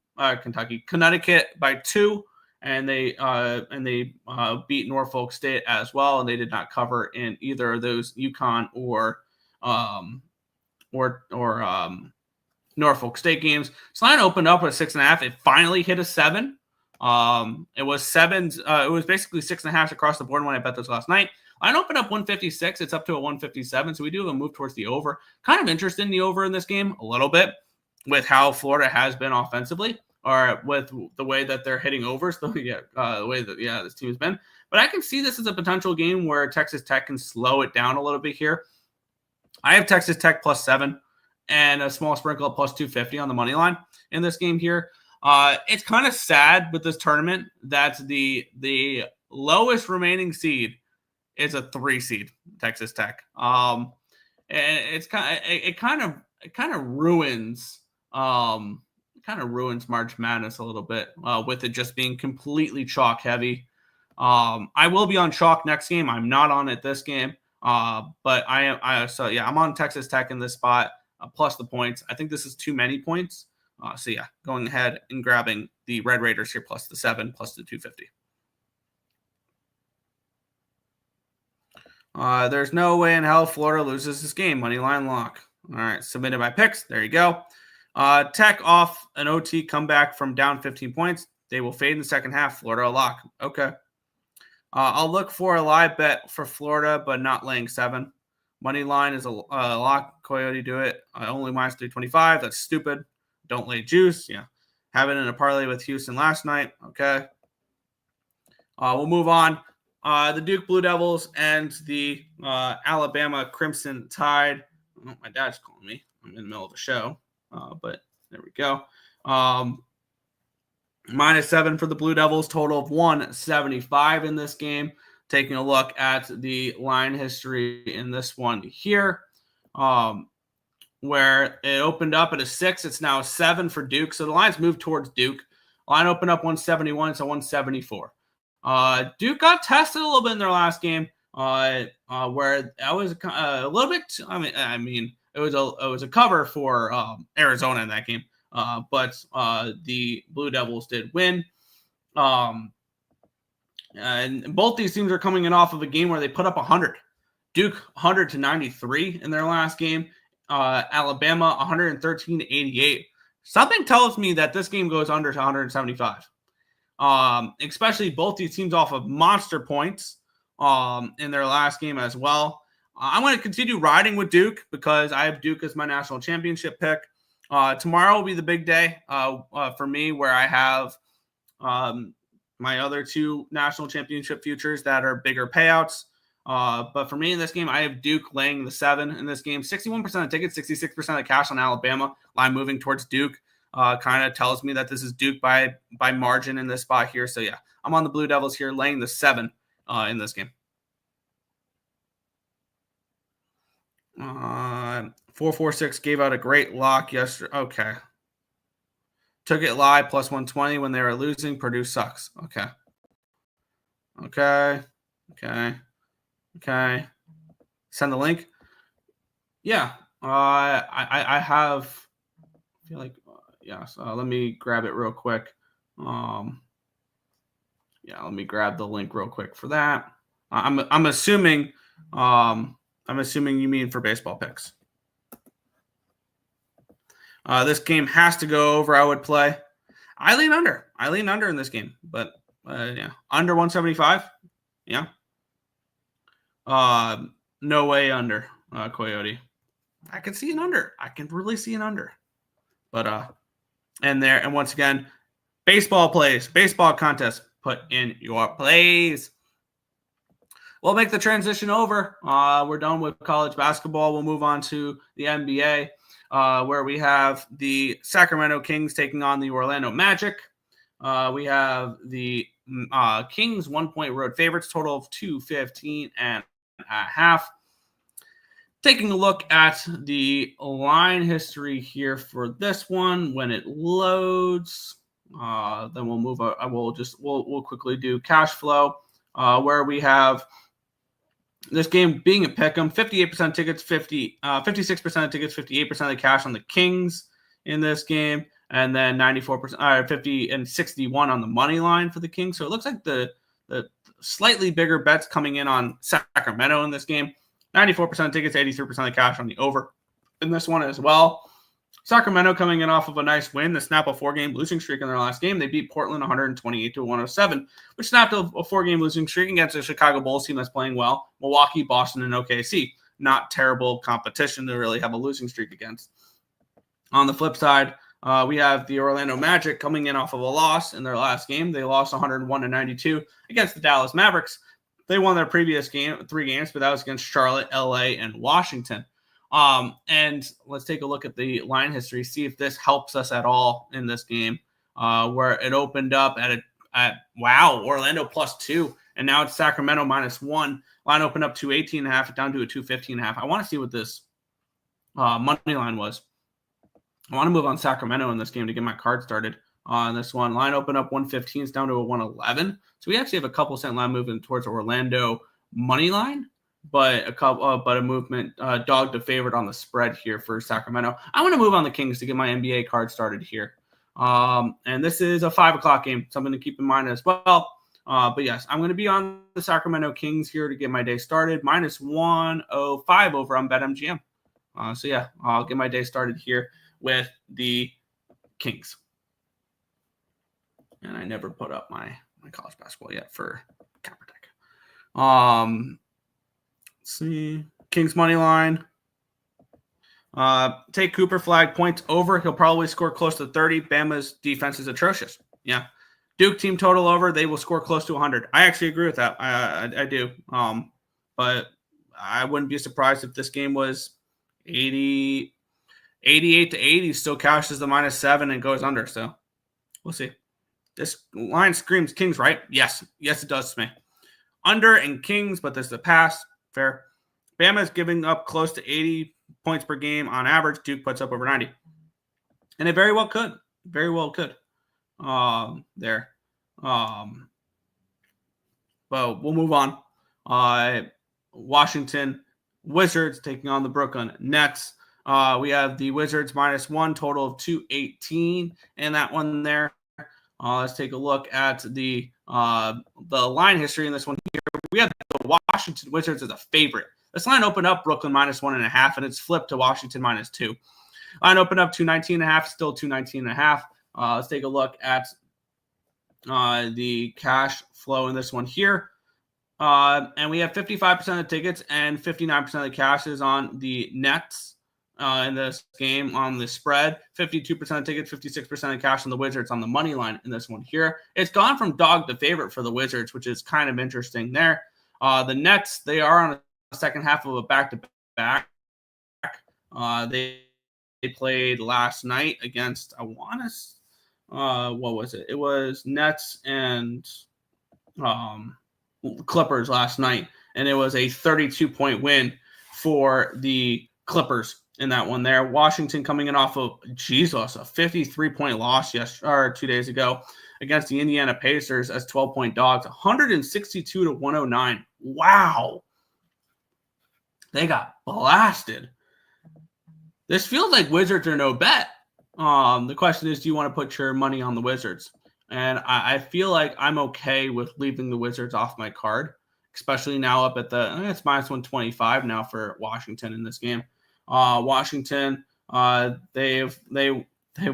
by 2, and they beat Norfolk State as well, and they did not cover in either of those, UConn or Norfolk State games. So line opened up at 6.5. It finally hit a 7. It was 7s. It was basically 6.5 across the board when I bet this last night. Line opened up 156. It's up to a 157. So we do have a move towards the over. Kind of interested in the over in this game a little bit with how Florida has been offensively, or with the way that they're hitting overs. So the way that this team has been. But I can see this as a potential game where Texas Tech can slow it down a little bit here. I have Texas Tech +7 and a small sprinkle of +250 on the money line in this game here. It's kind of sad with this tournament that the lowest remaining seed is a 3 seed, Texas Tech. And it kind of ruins March Madness a little bit with it just being completely chalk heavy. I will be on chalk next game. I'm not on it this game. But I'm on Texas Tech in this spot plus the points. I think this is too many points. So yeah, going ahead and grabbing the Red Raiders here plus the 7 plus the 250. There's no way in hell Florida loses this game. Money line lock. All right, submitted my picks. There you go. Tech off an OT comeback from down 15 points. They will fade in the second half. Florida a lock. Okay. I'll look for a live bet for Florida, but not laying 7. Money line is a lock. Coyote do it. Only minus 325. That's stupid. Don't lay juice. Yeah. Have it in a parlay with Houston last night. Okay. We'll move on. The Duke Blue Devils and the Alabama Crimson Tide. Oh, my dad's calling me. I'm in the middle of a show. But there we go. Minus 7 for the Blue Devils. Total of 175 in this game. Taking a look at the line history in this one here. Where it opened up at a 6. It's now a 7 for Duke. So the line's moved towards Duke. Line opened up 171 to 174. Duke got tested a little bit in their last game, where that was a little bit. I mean, it was a cover for Arizona in that game, but the Blue Devils did win. And both these teams are coming in off of a game where they put up 100. Duke 100 to 93 in their last game. Alabama 113 to 88. Something tells me that this game goes under to 175. Especially both these teams off of monster points in their last game as well. I'm going to continue riding with Duke because I have Duke as my national championship pick. Tomorrow will be the big day for me where I have my other 2 national championship futures that are bigger payouts. But for me in this game, I have Duke laying the 7 in this game. 61% of tickets, 66% of cash on Alabama. Line moving towards Duke. Kind of tells me that this is Duke by margin in this spot here. So, yeah, I'm on the Blue Devils here, laying the 7 in this game. 446 gave out a great lock yesterday. Okay. Took it live plus 120 when they were losing. Purdue sucks. Okay. Send the link. Yeah. I have. I feel like. Yes, let me grab it real quick. Let me grab the link real quick for that. I'm assuming you mean for baseball picks. This game has to go over. I would play. I lean under in this game, but yeah, under 175. Yeah. No way under Coyote. I can see an under. I can really see an under. But and once again, baseball plays, baseball contest. Put in your plays. We'll make the transition over. We're done with college basketball. We'll move on to the NBA, where we have the Sacramento Kings taking on the Orlando Magic. We have the Kings 1-point road favorites, total of 215.5. Taking a look at the line history here for this one, when it loads, then we'll move. We'll quickly do cash flow, where we have this game being a pick'em. 58% tickets, 56% of tickets, 58% of the cash on the Kings in this game, and then 94%, 50 and 61 on the money line for the Kings. So it looks like the slightly bigger bets coming in on Sacramento in this game. 94% of tickets, 83% of cash on the over in this one as well. Sacramento coming in off of a nice win. They snap a 4-game losing streak in their last game. They beat Portland 128-107, which snapped a 4-game losing streak against a Chicago Bulls team that's playing well. Milwaukee, Boston, and OKC. Not terrible competition to really have a losing streak against. On the flip side, we have the Orlando Magic coming in off of a loss in their last game. They lost 101-92 against the Dallas Mavericks. They won their previous 3 games, but that was against Charlotte, LA, and Washington. And let's take a look at the line history, see if this helps us at all in this game, where it opened up at Orlando +2, and now it's Sacramento -1. Line opened up to 18.5, down to a 215.5. I want to see what this money line was. I want to move on Sacramento in this game to get my card started. On this one, line open up 115, it's down to a 111. So we actually have a couple cent line moving towards Orlando money line. but a movement dogged a favorite on the spread here for Sacramento. I want to move on the Kings to get my NBA card started here. And this is a 5:00 game, something to keep in mind as well. But yes, I'm going to be on the Sacramento Kings here to get my day started. Minus 105 over on BetMGM. So yeah, I'll get my day started here with the Kings. And I never put up my college basketball yet for Capertech. Let's see. Kings money line. Take Cooper flag points over. He'll probably score close to 30. Bama's defense is atrocious. Yeah. Duke team total over. They will score close to 100. I actually agree with that. I do. But I wouldn't be surprised if this game was 88 to 80. Still cashes the -7 and goes under. So we'll see. This line screams Kings, right? Yes. Yes, it does to me. Under and Kings, but this is a pass. Fair. Bama is giving up close to 80 points per game on average. Duke puts up over 90. And it very well could. Very well could. There. But we'll move on. Washington Wizards taking on the Brooklyn Nets. We have the Wizards -1, total of 218 in that one there. Let's take a look at the line history in this one here. We have the Washington Wizards as a favorite. This line opened up Brooklyn -1.5, and it's flipped to Washington -2. Line opened up 219.5, still 219.5. Let's take a look at the cash flow in this one here. And we have 55% of the tickets and 59% of the cash is on the Nets in this game on the spread. 52% of tickets, 56% of cash on the Wizards on the money line in this one here. It's gone from dog to favorite for the Wizards, which is kind of interesting there. The Nets, they are on the second half of a back-to-back. They played last night against, what was it? It was Nets and Clippers last night, and it was a 32-point win for the Clippers in that one there. Washington coming in off of, a 53-point loss 2 days ago against the Indiana Pacers as 12-point dogs, 162 to 109. Wow. They got blasted. This feels like Wizards are no bet. The question is, do you want to put your money on the Wizards? And I feel like I'm okay with leaving the Wizards off my card, especially now up at it's -125 now for Washington in this game. Washington, they've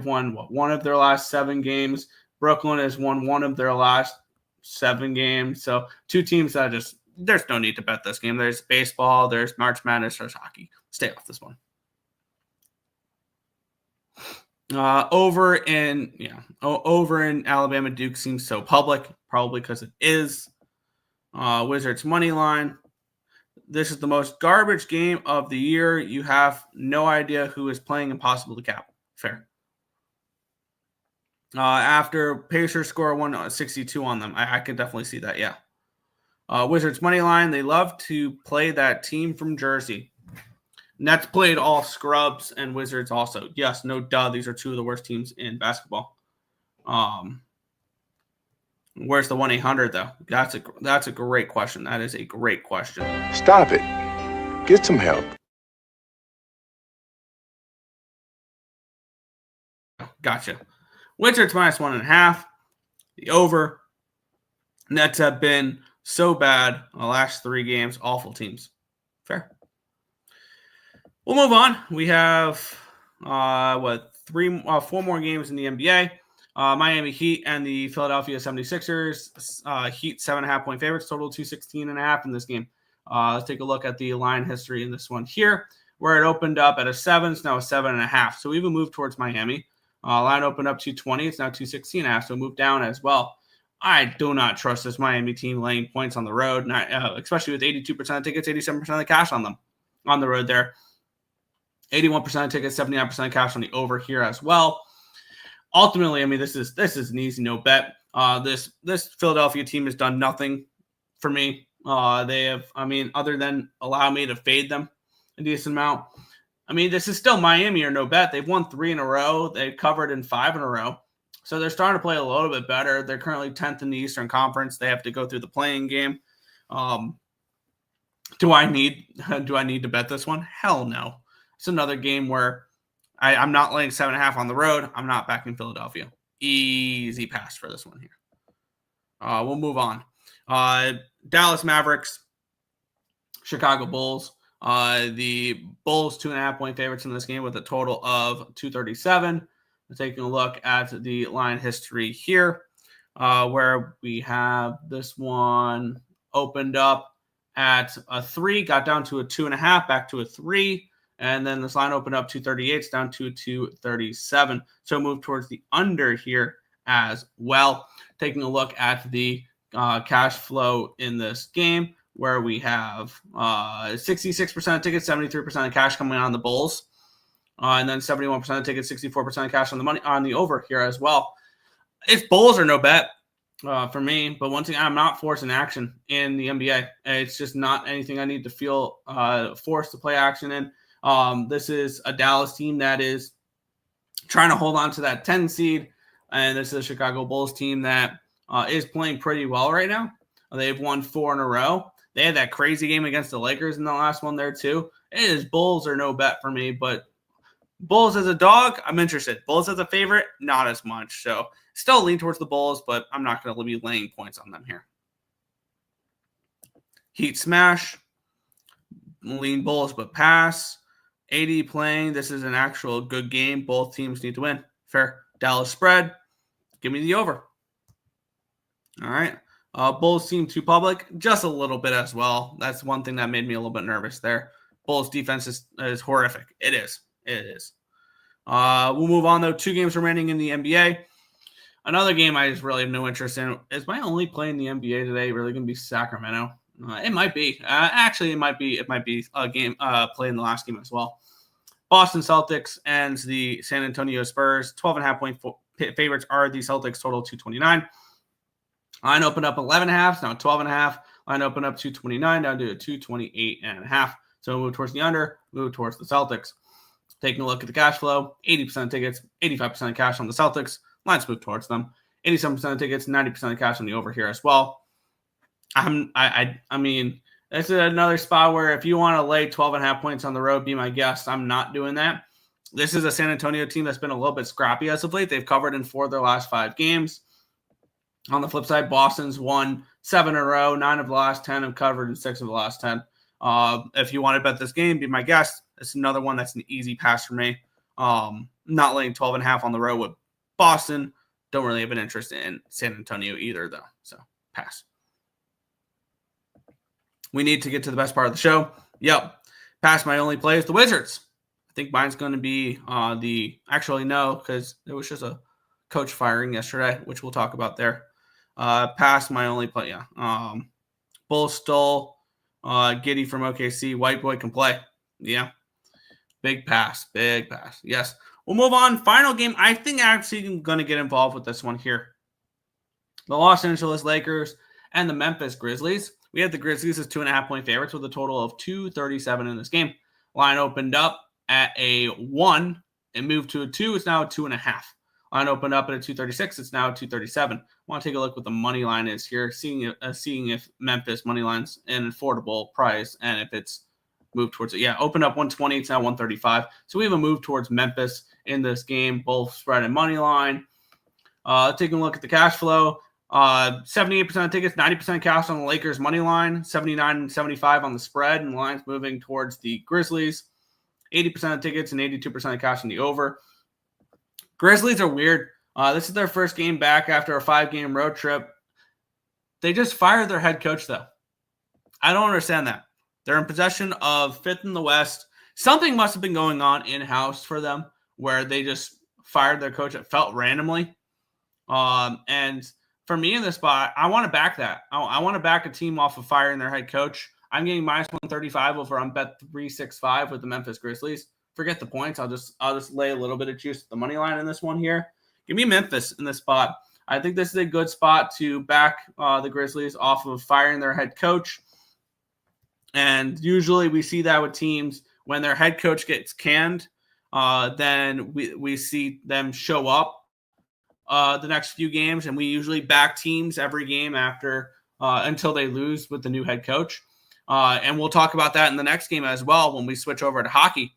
won one of their last 7 games. Brooklyn has won one of their last 7 games. So 2 teams that there's no need to bet this game. There's baseball, there's March Madness, there's hockey. Stay off this one. Over in Alabama, Duke seems so public, probably because it is. Wizards money line. This is the most garbage game of the year. You have no idea who is playing, impossible to cap. Fair. After Pacers score 162 on them, I can definitely see that. Yeah. Wizards money line. They love to play that team from Jersey. Nets played all scrubs and Wizards also. Yes, no duh. These are 2 of the worst teams in basketball. Where's the 1-800 though? That's a great question. That is a great question. Stop it. Get some help. Gotcha. Wizards -1.5. The over. Nets have been so bad in the last 3 games. Awful teams. Fair. We'll move on. We have 4 more games in the NBA. Miami Heat and the Philadelphia 76ers. Heat 7.5-point favorites, total 216.5 in this game. Let's take a look at the line history in this one here, where it opened up at a 7. It's now a 7.5. So we even moved towards Miami. Line opened up 220. It's now 216.5. So moved down as well. I do not trust this Miami team laying points on the road, especially with 82% of tickets, 87% of the cash on them on the road there. 81% of tickets, 79% of cash on the over here as well. Ultimately, I mean, this is an easy no bet. This Philadelphia team has done nothing for me. They have, other than allow me to fade them a decent amount. I mean, this is still Miami or no bet. They've won 3 in a row. They've covered in 5 in a row. So they're starting to play a little bit better. They're currently 10th in the Eastern Conference. They have to go through the playing game. Do I need to bet this one? Hell no. It's another game where I'm not laying 7.5 on the road. I'm not backing Philadelphia. Easy pass for this one here. We'll move on. Dallas Mavericks, Chicago Bulls. The Bulls 2.5-point favorites in this game with a total of 237. We're taking a look at the line history here, where we have this one opened up at a 3, got down to a 2.5, back to a 3. And then this line opened up 238, it's down to 237. So move towards the under here as well. Taking a look at the cash flow in this game, where we have 66% of tickets, 73% of cash coming on the Bulls, and then 71% of tickets, 64% of cash on the money on the over here as well. It's Bulls or no bet for me, but one thing, I'm not forcing action in the NBA. It's just not anything I need to feel forced to play action in. This is a Dallas team that is trying to hold on to that 10 seed, and this is a Chicago Bulls team that is playing pretty well right now. They've won 4 in a row. They had that crazy game against the Lakers in the last one there too. It is Bulls or no bet for me, but Bulls as a dog, I'm interested. Bulls as a favorite, not as much. So still lean towards the Bulls, but I'm not going to be laying points on them here. Heat smash, lean Bulls but pass. AD playing. This is an actual good game. Both teams need to win. Fair. Dallas spread. Give me the over. All right. Bulls seem too public. Just a little bit as well. That's one thing that made me a little bit nervous there. Bulls defense is horrific. It is. It is. We'll move on, though. 2 games remaining in the NBA. Another game I just really have no interest in. Is my only play in the NBA today really going to be Sacramento? It might be. Actually, it might be a game play in the last game as well. Boston Celtics and the San Antonio Spurs. 12.5-point favorites are the Celtics, total 229. Line opened up 11.5, now 12.5. Line opened up 229, down to a 228.5. So move towards the under, move towards the Celtics. Taking a look at the cash flow, 80% of tickets, 85% of cash on the Celtics. Lines move towards them. 87% of tickets, 90% of cash on the over here as well. I mean, this is another spot where if you want to lay 12.5 points on the road, be my guest. I'm not doing that. This is a San Antonio team that's been a little bit scrappy as of late. They've covered in 4 of their last 5 games. On the flip side, Boston's won 7 in a row. 9 of the last 10 have covered in 6 of the last 10. If you want to bet this game, be my guest. It's another one that's an easy pass for me. Not laying 12.5 on the road with Boston. Don't really have an interest in San Antonio either, though. So pass. We need to get to the best part of the show. Yep. Pass. My only play is the Wizards. I think mine's going to be actually no, because it was just a coach firing yesterday, which we'll talk about there. Pass. My only play. Yeah. Bulls stole. Giddy from OKC. White boy can play. Yeah. Big pass. Big pass. Yes. We'll move on. Final game. I think actually I'm going to get involved with this one here. The Los Angeles Lakers and the Memphis Grizzlies. We have the Grizzlies as 2.5-point favorites with a total of 237 in this game. Line opened up at a 1 and moved to a 2. It's now a 2.5. Line opened up at a 236. It's now a 237. I want to take a look what the money line is here, seeing if Memphis money line's an affordable price and if it's moved towards it. Yeah, opened up 120. It's now 135. So we have a move towards Memphis in this game, both spread and money line. Taking a look at the cash flow. 78% of tickets, 90% cash on the Lakers money line, 79 and 75 on the spread, and the line's moving towards the Grizzlies. 80% of tickets and 82% of cash on the over. Grizzlies are weird. This is their first game back after a 5-game road trip. They just fired their head coach, though. I don't understand that. They're in possession of 5th in the West. Something must have been going on in-house for them where they just fired their coach. It felt randomly. And for me in this spot, I want to back that. I want to back a team off of firing their head coach. I'm getting minus 135 over on bet 365 with the Memphis Grizzlies. Forget the points. I'll just lay a little bit of juice at the money line in this one here. Give me Memphis in this spot. I think this is a good spot to back the Grizzlies off of firing their head coach. And usually we see that with teams when their head coach gets canned, then we see them show up the next few games, and we usually back teams every game after until they lose with the new head coach. And we'll talk about that in the next game as well when we switch over to hockey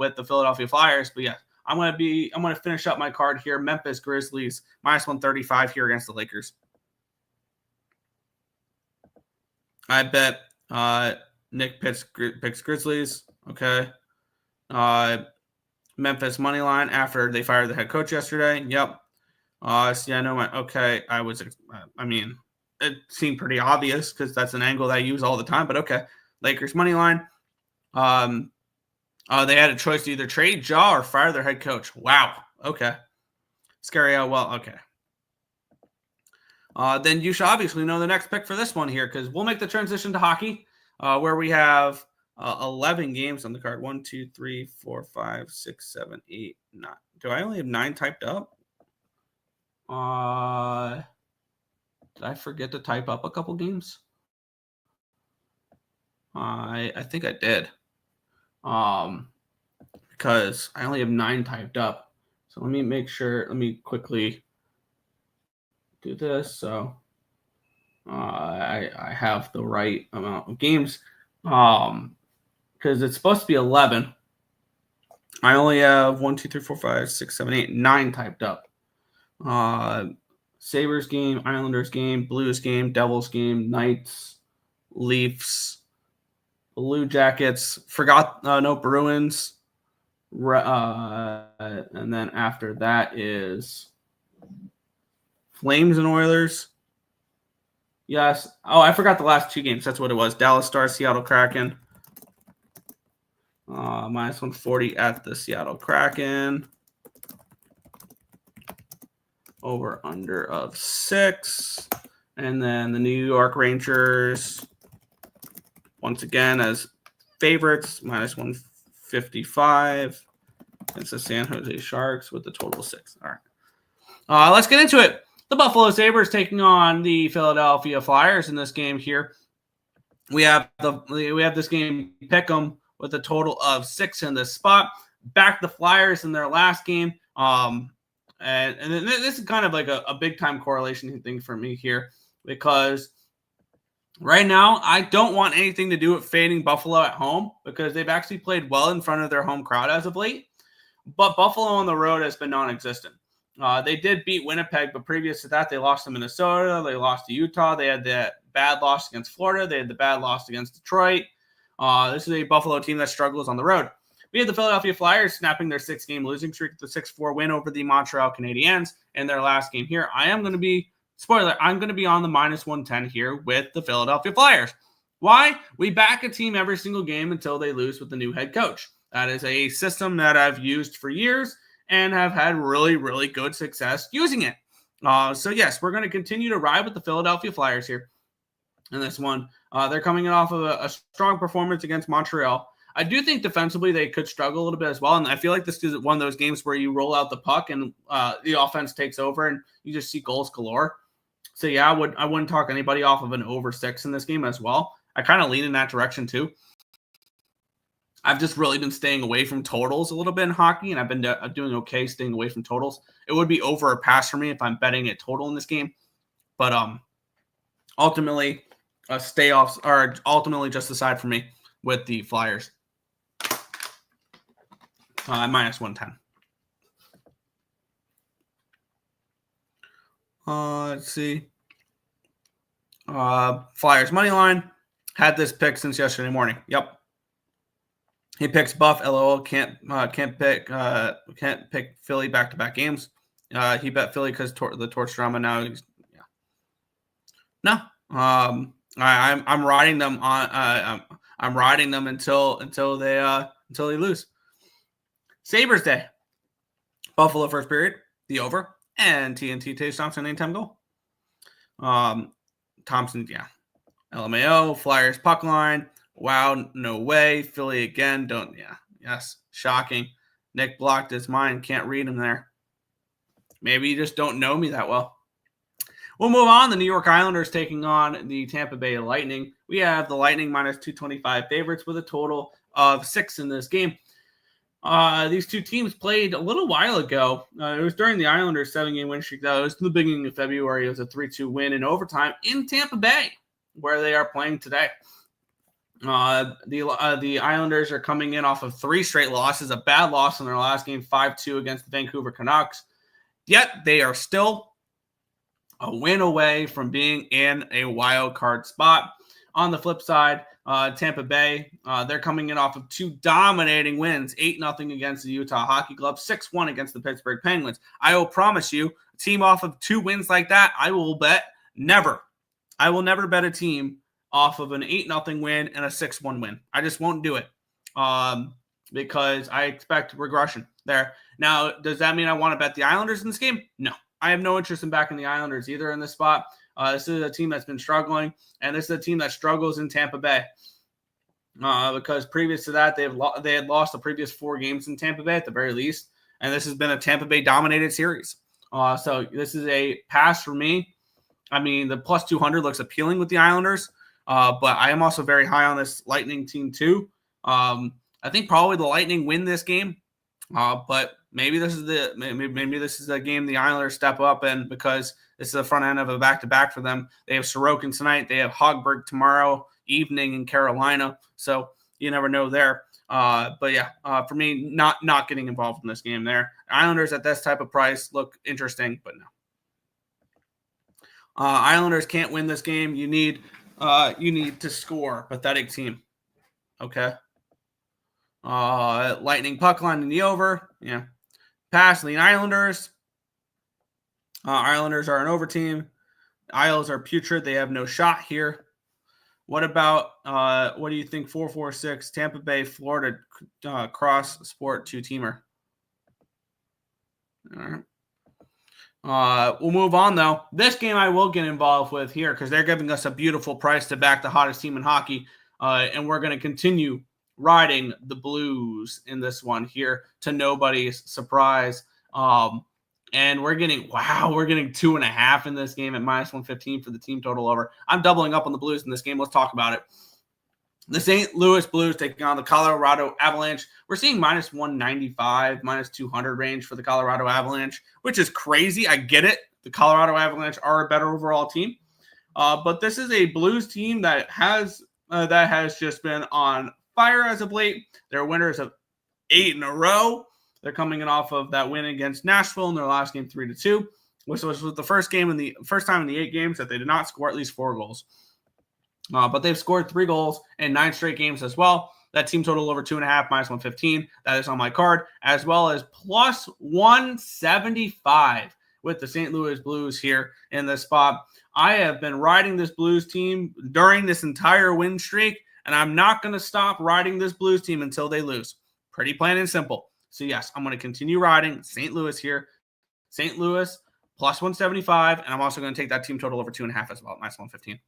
with the Philadelphia Flyers. But yeah, I'm going to finish up my card here. Memphis Grizzlies -135 here against the Lakers. I bet Nick picks Grizzlies. Okay. Memphis money line after they fired the head coach yesterday. Yep. See, I know it seemed pretty obvious because that's an angle that I use all the time, but okay. Lakers money line. They had a choice to either trade Ja or fire their head coach. Wow. Okay. Scary. Well, okay. Then you should obviously know the next pick for this one here because we'll make the transition to hockey where we have 11 games on the card. 1, 2, 3, 4, 5, 6, 7, 8, 9. Do I only have 9 typed up? Did I forget to type up a couple games? I think I did. Because I only have 9 typed up. So let me make sure. Let me quickly do this. So I have the right amount of games. Because it's supposed to be 11. I only have 1, 2, 3, 4, 5, 6, 7, 8, 9 typed up. Sabres game, Islanders game, Blues game, Devils game, Knights, Leafs, Blue Jackets. Forgot no Bruins. And then after that is Flames and Oilers. Yes. Oh, I forgot the last 2 games. That's what it was. Dallas Stars, Seattle Kraken. -140 at the Seattle Kraken. Over under of 6. And then the New York Rangers, once again, as favorites, -155. It's the San Jose Sharks with the total of 6. All right. Let's get into it. The Buffalo Sabres taking on the Philadelphia Flyers in this game here. We have this game pick 'em with a total of 6 in this spot. Back the Flyers in their last game. And this is kind of like a big time correlation thing for me here because right now I don't want anything to do with fading Buffalo at home because they've actually played well in front of their home crowd as of late. But Buffalo on the road has been non-existent. They did beat Winnipeg, but previous to that, they lost to Minnesota. They lost to Utah. They had that bad loss against Florida. They had the bad loss against Detroit. This is a Buffalo team that struggles on the road. We had the Philadelphia Flyers snapping their 6-game losing streak with a 6-4 win over the Montreal Canadiens in their last game here. I'm going to be on the -110 here with the Philadelphia Flyers. Why? We back a team every single game until they lose with the new head coach. That is a system that I've used for years and have had really, really good success using it. So yes, we're going to continue to ride with the Philadelphia Flyers here in this one. They're coming off of a strong performance against Montreal. I do think defensively they could struggle a little bit as well, and I feel like this is one of those games where you roll out the puck and the offense takes over and you just see goals galore. So yeah, I wouldn't talk anybody off of an over 6 in this game as well. I kind of lean in that direction too. I've just really been staying away from totals a little bit in hockey, and I've been doing okay staying away from totals. It would be over or pass for me if I'm betting a total in this game, but ultimately stay off or ultimately just decide for me with the Flyers. -110. Let's see. Flyers money line. Had this pick since yesterday morning. Yep. He picks Buff. LOL. Can't pick Philly back-to-back games. He bet Philly because the torch drama. Now no. I'm riding them on. I'm riding them until they lose. Sabres Day. Buffalo first period, the over, and TNT Tage Thompson anytime goal. Thompson, yeah. LMAO, Flyers puck line. Wow, no way. Philly again, yes, shocking. Nick blocked his mind, can't read him there. Maybe you just don't know me that well. We'll move on. The New York Islanders taking on the Tampa Bay Lightning. We have the Lightning -225 favorites with a total of 6 in this game. These two teams played a little while ago. It was during the Islanders' 7-game win streak. That was in the beginning of February. It was a 3-2 win in overtime in Tampa Bay, where they are playing today. The Islanders are coming in off of 3 straight losses, a bad loss in their last game, 5-2 against the Vancouver Canucks. Yet they are still a win away from being in a wild card spot. On the flip side, Tampa Bay, they're coming in off of 2 dominating wins, 8-0 against the Utah Hockey Club, 6-1 against the Pittsburgh Penguins. I will promise you, a team off of 2 wins like that, I will never bet a team off of an 8-0 win and a 6-1 win. I just won't do it because I expect regression there. Now, does that mean I want to bet the Islanders in this game? No. I have no interest in backing the Islanders either in this spot. This is a team that's been struggling, and this is a team that struggles in Tampa Bay because previous to that, they had lost the previous 4 games in Tampa Bay at the very least, and this has been a Tampa Bay dominated series. So this is a pass for me. I mean, the plus 200 looks appealing with the Islanders, but I am also very high on this Lightning team too. I think probably the Lightning win this game, but maybe this is the game the Islanders step up in because this is the front end of a back-to-back for them. They have Sorokin tonight. They have Hogberg tomorrow evening in Carolina, so you never know there. But yeah, for me, not getting involved in this game there. Islanders at this type of price look interesting, but no. Islanders can't win this game. You need to score. Pathetic team. Okay. Lightning puck line in the over. Yeah. Pass the Islanders. Islanders are an over team. Isles are putrid. They have no shot here. What about what do you think? 4-4-6 Tampa Bay, Florida cross sport 2-teamer. All right. We'll move on though. This game I will get involved with here because they're giving us a beautiful price to back the hottest team in hockey, and we're going to continue riding the Blues in this one here to nobody's surprise. And we're getting 2.5 in this game at -115 for the team total over. I'm doubling up on the Blues in this game. Let's talk about it. The St. Louis Blues taking on the Colorado Avalanche. We're seeing -195, -200 range for the Colorado Avalanche, which is crazy. I get it. The Colorado Avalanche are a better overall team. But this is a Blues team that has just been on fire as of late. They're winners of 8 in a row. They're coming in off of that win against Nashville in their last game 3-2, which was the first time in the 8 games that they did not score at least 4 goals. But they've scored 3 goals in 9 straight games as well. That team total over 2.5, -115. That is on my card, as well as plus 175 with the St. Louis Blues here in this spot. I have been riding this Blues team during this entire win streak, and I'm not going to stop riding this Blues team until they lose. Pretty plain and simple. So, yes, I'm going to continue riding St. Louis here. St. Louis plus 175, and I'm also going to take that team total over 2.5 as well, -115.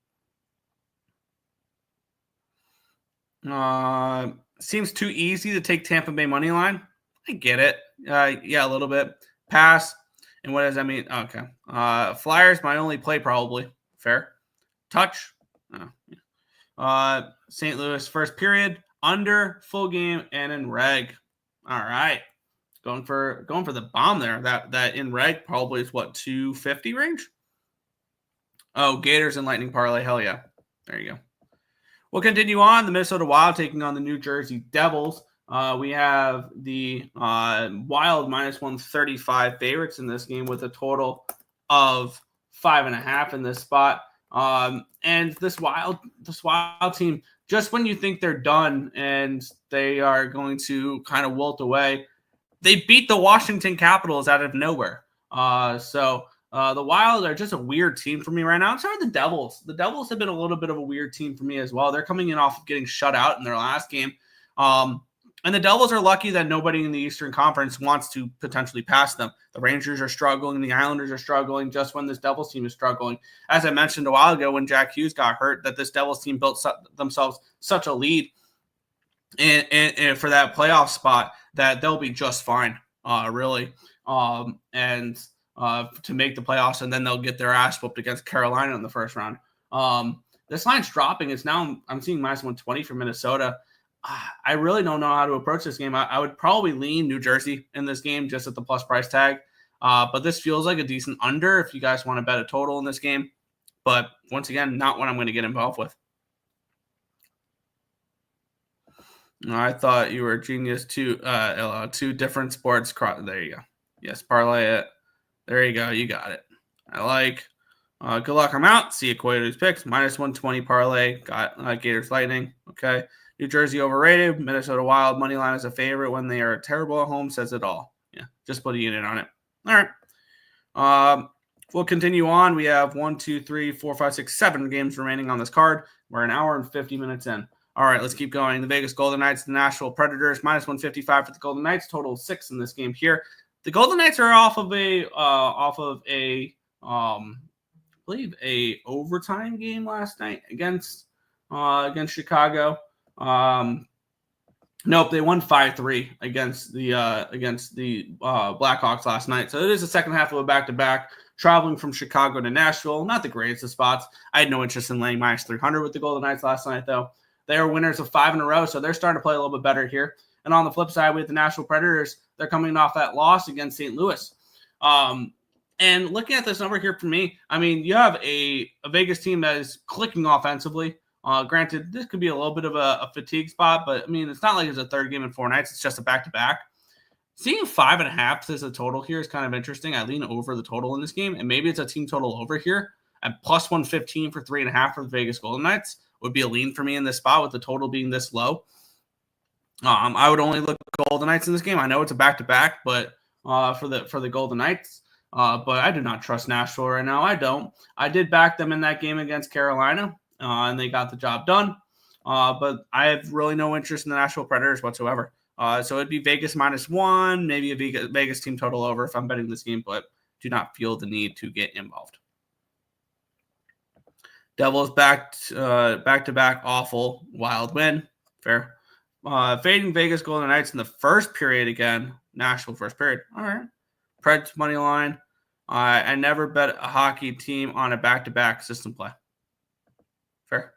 Seems too easy to take Tampa Bay money line. I get it. Yeah, a little bit. Pass. And what does that mean? Okay. Flyers, my only play probably. Fair. Touch. St. Louis first period, under, full game, and in reg. All right. Going for the bomb there. That in reg probably is what, 250 range? Oh, Gators and Lightning parlay. Hell yeah. There you go. We'll continue on. The Minnesota Wild taking on the New Jersey Devils. We have the Wild -135 favorites in this game with a total of 5.5 in this spot. And this Wild team, just when you think they're done and they are going to kind of wilt away, they beat the Washington Capitals out of nowhere. So the Wild are just a weird team for me right now. I'm sorry, the Devils. The Devils have been a little bit of a weird team for me as well. They're coming in off of getting shut out in their last game. And the Devils are lucky that nobody in the Eastern Conference wants to potentially pass them. The Rangers are struggling. The Islanders are struggling just when this Devils team is struggling. As I mentioned a while ago when Jack Hughes got hurt, that this Devils team built themselves such a lead and for that playoff spot that they'll be just fine, really. And to make the playoffs, and then they'll get their ass whooped against Carolina in the first round. This line's dropping. It's now, I'm seeing -120 for Minnesota. I really don't know how to approach this game. I would probably lean New Jersey in this game just at the plus price tag. But this feels like a decent under if you guys want to bet a total in this game. But once again, not what I'm going to get involved with. I thought you were a genius. Two different sports. There you go. Yes, parlay it. There you go. You got it. I like. Good luck. I'm out. See you. Coyotes picks. -120 parlay. Got Gators Lightning. Okay. New Jersey overrated. Minnesota Wild money line is a favorite when they are terrible at home. Says it all. Yeah. Just put a unit on it. All right. We'll continue on. We have 1, 2, 3, 4, 5, 6, 7 games remaining on this card. We're an hour and 50 minutes in. All right, let's keep going. The Vegas Golden Knights, the Nashville Predators, -155 for the Golden Knights. Total 6 in this game here. The Golden Knights are off of a believe a overtime game last night against Chicago. Nope, they won 5-3 against the Blackhawks last night. So it is the second half of a back-to-back. Traveling from Chicago to Nashville, not the greatest of spots. I had no interest in laying -300 with the Golden Knights last night, though. They are winners of 5 in a row, so they're starting to play a little bit better here. And on the flip side, with the Nashville Predators, they're coming off that loss against St. Louis. And looking at this number here for me, I mean, you have a Vegas team that is clicking offensively. Granted, this could be a little bit of a fatigue spot, but, I mean, it's not like it's a third game in 4 nights. It's just a back-to-back. Seeing 5.5 as a total here is kind of interesting. I lean over the total in this game, and maybe it's a team total over here at +115 for 3.5 for the Vegas Golden Knights. Would be a lean for me in this spot with the total being this low. I would only look at Golden Knights in this game. I know it's a back-to-back, but for the Golden Knights, but I do not trust Nashville right now. I don't. I did back them in that game against Carolina, and they got the job done. But I have really no interest in the Nashville Predators whatsoever. So it'd be Vegas -1, maybe a Vegas team total over if I'm betting this game, but do not feel the need to get involved. Devils back-to-back awful Wild win. Fair. Fading Vegas Golden Knights in the first period again. Nashville first period. All right. Preds money line. I never bet a hockey team on a back-to-back system play. Fair.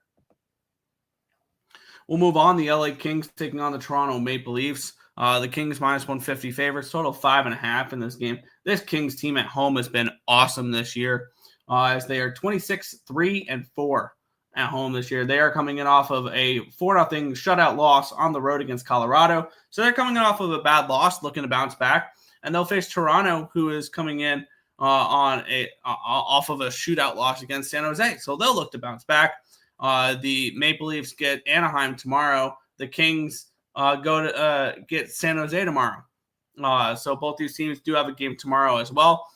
We'll move on. The LA Kings taking on the Toronto Maple Leafs. The Kings -150 favorites. Total 5.5 in this game. This Kings team at home has been awesome this year. As they are 26-3-4 at home this year. They are coming in off of a 4-0 shutout loss on the road against Colorado. So they're coming in off of a bad loss, looking to bounce back. And they'll face Toronto, who is coming in off of a shootout loss against San Jose. So they'll look to bounce back. The Maple Leafs get Anaheim tomorrow. The Kings go to get San Jose tomorrow. So both these teams do have a game tomorrow as well.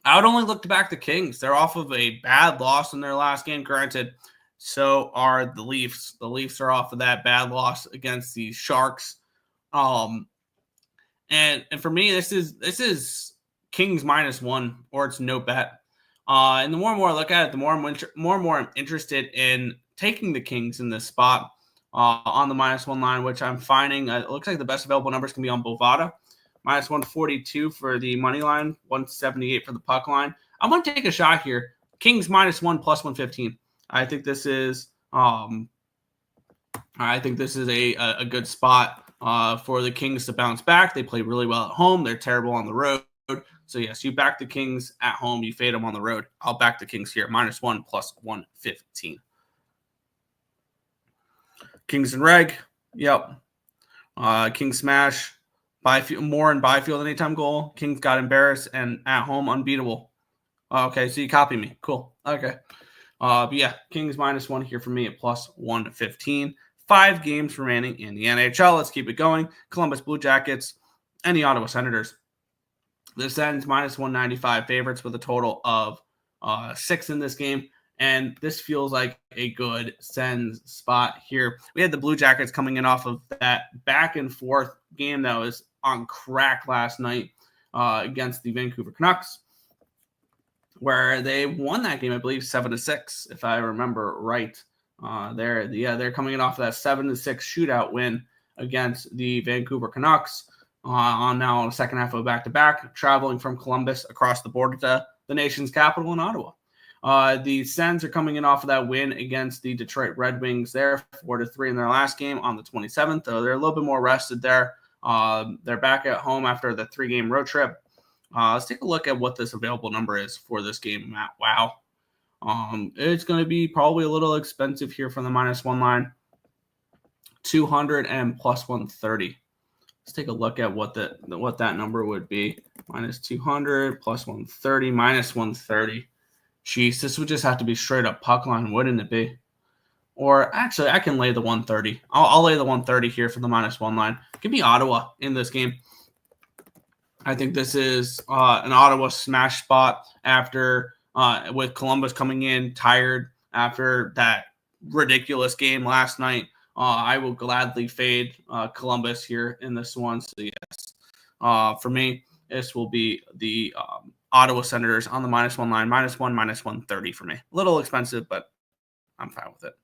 I would only look to back the Kings. They're off of a bad loss in their last game, granted. So are the Leafs. The Leafs are off of that bad loss against the Sharks. And for me, this is Kings -1, or it's no bet. And the more and more I look at it, the more and more I'm interested in taking the Kings in this spot on the -1 line, which I'm finding it looks like the best available numbers can be on Bovada. -142 for the money line, 178 for the puck line. I'm going to take a shot here. Kings -1 +115. I think this is a good spot for the Kings to bounce back. They play really well at home. They're terrible on the road. So, yes, you back the Kings at home. You fade them on the road. I'll back the Kings here. -1 +115. Kings and Reg. Yep. Kings smash. Moore and Byfield anytime goal. Kings got embarrassed and at home unbeatable. Okay, so you copy me. Cool. Okay. But yeah, Kings -1 here for me at +115. 5 games remaining in the NHL. Let's keep it going. Columbus Blue Jackets and the Ottawa Senators. The Sens -195 favorites with a total of 6 in this game. And this feels like a good Sens spot here. We had the Blue Jackets coming in off of that back and forth game that was on crack last night against the Vancouver Canucks, where they won that game, I believe, 7-6, if I remember right. They're coming in off of that 7-6 shootout win against the Vancouver Canucks on the second half of a back-to-back, traveling from Columbus across the border to the nation's capital in Ottawa. The Sens are coming in off of that win against the Detroit Red Wings there, 4-3 in their last game on the 27th. So they're a little bit more rested there. They're back at home after the 3-game road trip. Let's take a look at what this available number is for this game, Matt. Wow. It's going to be probably a little expensive here from the -1 line. 200 and plus 130. Let's take a look at what that number would be. Minus 200 plus 130 minus 130. Jeez, this would just have to be straight up puck line, wouldn't it be? Or actually, I can lay the 130. I'll lay the 130 here for the minus one line. Give me Ottawa in this game. I think this is an Ottawa smash spot after with Columbus coming in tired after that ridiculous game last night. I will gladly fade Columbus here in this one. So yes, for me, this will be the Ottawa Senators on the minus one line, minus 130 for me. A little expensive, but I'm fine with it.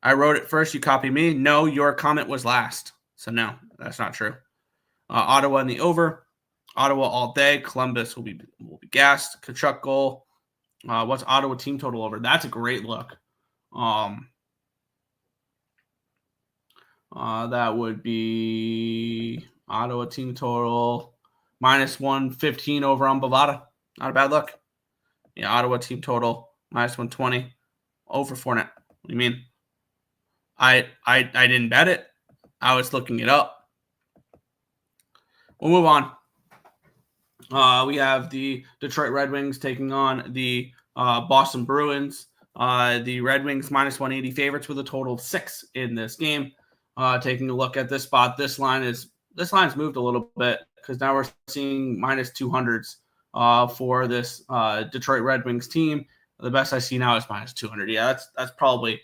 I wrote it first. You copy me. No, your comment was last. So no, that's not true. Ottawa in the over. Ottawa all day. Columbus will be gassed. Kachuk goal. What's Ottawa team total over? That's a great look. That would be Ottawa team total minus 115 over on Bovada. Not a bad look. Yeah, Ottawa team total minus 120 over Fournette. What do you mean? I didn't bet it. I was looking it up. We'll move on. We have the Detroit Red Wings taking on the Boston Bruins. The Red Wings minus 180 favorites with a total of 6 in this game. Taking a look at this spot, this line's moved a little bit because now we're seeing minus 200s for this Detroit Red Wings team. The best I see now is minus 200. Yeah, that's probably.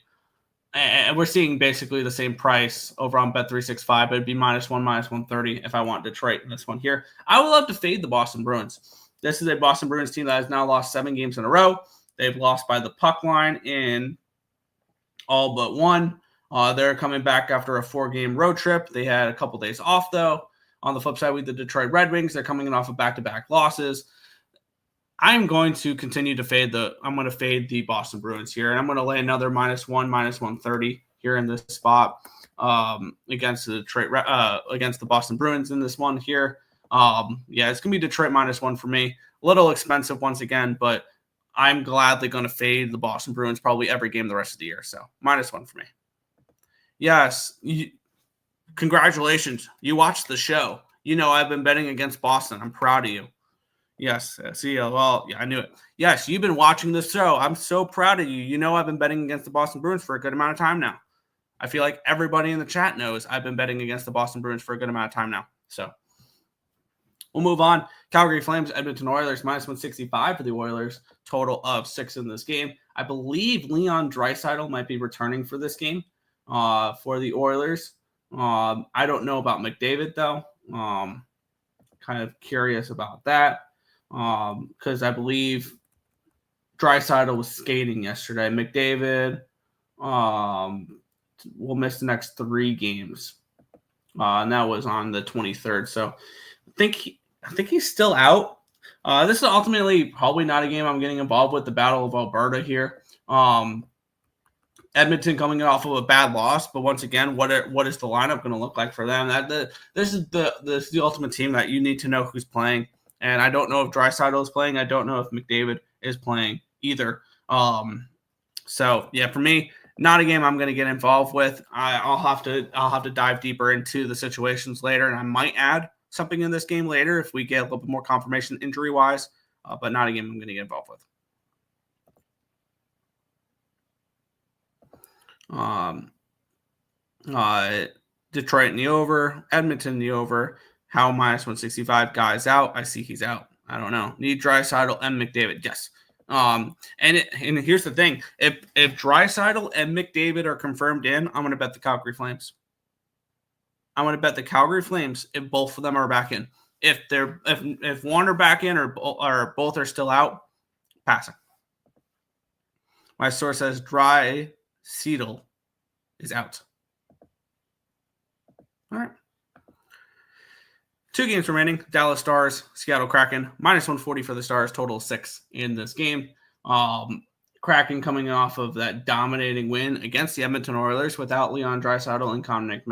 And we're seeing basically the same price over on Bet365, but it'd be minus 130 if I want Detroit in this one here. I would love to fade the Boston Bruins. This is a Boston Bruins team that has now lost 7 games in a row. They've lost by the puck line in all but one. They're coming back after a 4-game road trip. They had a couple days off, though. On the flip side, with the Detroit Red Wings, they're coming in off of back-to-back losses. I'm going to continue to fade the Boston Bruins here, and I'm going to lay another minus 130 here in this spot against the Boston Bruins in this one here. Yeah, it's going to be Detroit minus 1 for me. A little expensive once again, but I'm gladly going to fade the Boston Bruins probably every game the rest of the year. So minus 1 for me. Yes, congratulations. You watched the show. You know I've been betting against Boston. I'm proud of you. Yes, see, well, yeah, I knew it. Yes, you've been watching this show. I'm so proud of you. You know I've been betting against the Boston Bruins for a good amount of time now. I feel like everybody in the chat knows I've been betting against the Boston Bruins for a good amount of time now. So we'll move on. Calgary Flames, Edmonton Oilers, minus 165 for the Oilers. Total of 6 in this game. I believe Leon Draisaitl might be returning for this game for the Oilers. I don't know about McDavid, though. Kind of curious about that. Because I believe Draisaitl was skating yesterday. McDavid will miss the next 3 games, and that was on the 23rd. So I think he's still out. This is ultimately probably not a game I'm getting involved with. The Battle of Alberta here. Edmonton coming off of a bad loss, but once again, what is the lineup going to look like for them? This is the ultimate team that you need to know who's playing. And I don't know if Draisaitl is playing. I don't know if McDavid is playing either. So yeah, for me, not a game I'm going to get involved with. I'll have to dive deeper into the situations later, and I might add something in this game later if we get a little bit more confirmation injury wise. But not a game I'm going to get involved with. Detroit in the over, Edmonton in the over. How minus 165 guys out? I see he's out. I don't know. Need Draisaitl and McDavid. Yes. And here's the thing: if Draisaitl and McDavid are confirmed in, I'm going to bet the Calgary Flames. I'm going to bet the Calgary Flames if both of them are back in. If one are back in or both are still out, passing. My source says Draisaitl is out. All right. 2 games remaining. Dallas Stars, Seattle Kraken, minus 140 for the Stars, total 6 in this game. Kraken coming off of that dominating win against the Edmonton Oilers without Leon Draisaitl and Connor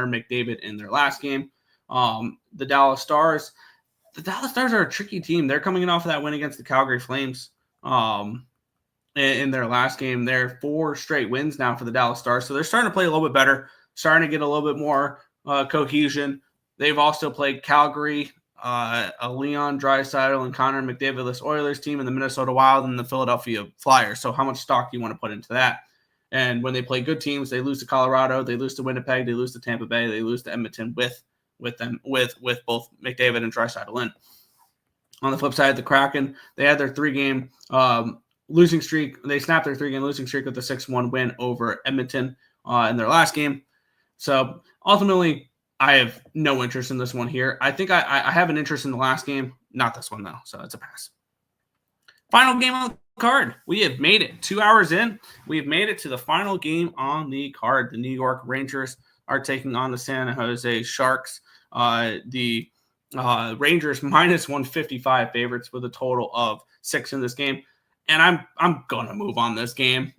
McDavid in their last game. The Dallas Stars are a tricky team. They're coming off of that win against the Calgary Flames. in their last game. They're 4 straight wins now for the Dallas Stars. So they're starting to play a little bit better, starting to get a little bit more cohesion. They've also played Calgary, a Leon Draisaitl and Connor McDavid-less Oilers team, and the Minnesota Wild and the Philadelphia Flyers. So how much stock do you want to put into that? And when they play good teams, they lose to Colorado, they lose to Winnipeg, they lose to Tampa Bay, they lose to Edmonton with both McDavid and Draisaitl in. On the flip side, the Kraken, they had their 3-game losing streak. They snapped their 3-game losing streak with a 6-1 win over Edmonton in their last game. So ultimately, I have no interest in this one here. I think I have an interest in the last game, not this one though. So it's a pass. Final game on the card. We have made it 2 hours in. We have made it to the final game on the card. The New York Rangers are taking on the San Jose Sharks. The Rangers minus 155 favorites with a total of 6 in this game. And I'm going to move on this game.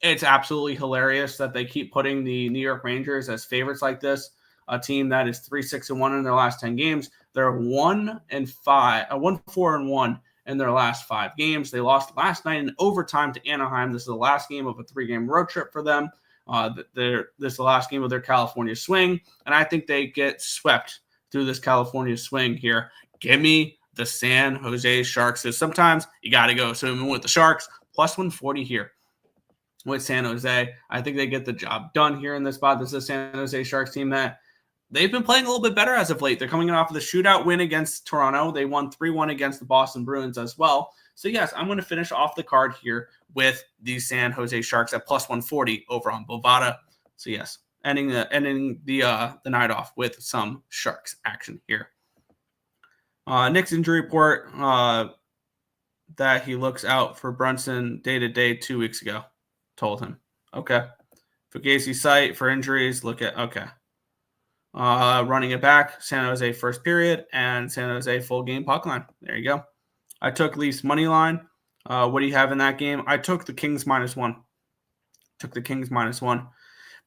It's absolutely hilarious that they keep putting the New York Rangers as favorites like this. A team that is 3-6-1 in their last 10 games. They're 1-4-1 in their last 5 games. They lost last night in overtime to Anaheim. This is the last game of a 3-game road trip for them. This is the last game of their California swing, and I think they get swept through this California swing here. Give me the San Jose Sharks. So sometimes you got to go swimming with the Sharks. Plus 140 here with San Jose. I think they get the job done here in this spot. This is a San Jose Sharks team that they've been playing a little bit better as of late. They're coming off of the shootout win against Toronto. They won 3-1 against the Boston Bruins as well. So, yes, I'm going to finish off the card here with the San Jose Sharks at plus 140 over on Bovada. So, yes, ending the night off with some Sharks action here. Nick's injury report that he looks out for Brunson day-to-day 2 weeks ago. Told him. Okay. Fugazi site for injuries. Look at, okay. Running it back, San Jose first period, and San Jose full game puck line. There you go. I took Leafs money line. What do you have in that game? I took the Kings -1.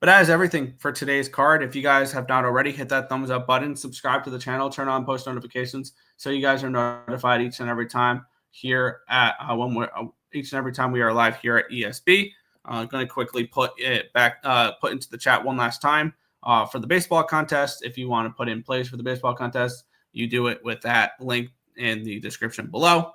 But that is everything for today's card. If you guys have not already, hit that thumbs up button, subscribe to the channel, turn on post notifications so you guys are notified each and every time here at each and every time we are live here at ESB. I'm going to quickly put into the chat one last time. For the baseball contest, if you want to put in plays for the baseball contest, you do it with that link in the description below.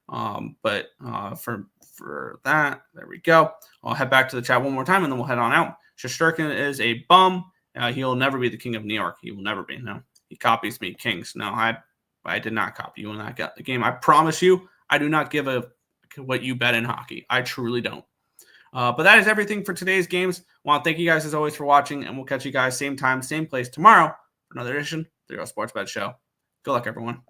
But for that, there we go. I'll head back to the chat one more time, and then we'll head on out. Shesterkin is a bum. He'll never be the king of New York. He will never be. No, he copies me, Kings. No, I did not copy you in that game. I promise you, I do not give a what you bet in hockey. I truly don't. But that is everything for today's games. I want to thank you guys as always for watching, and we'll catch you guys same time, same place tomorrow for another edition of the Earle Sports Bet Show. Good luck, everyone.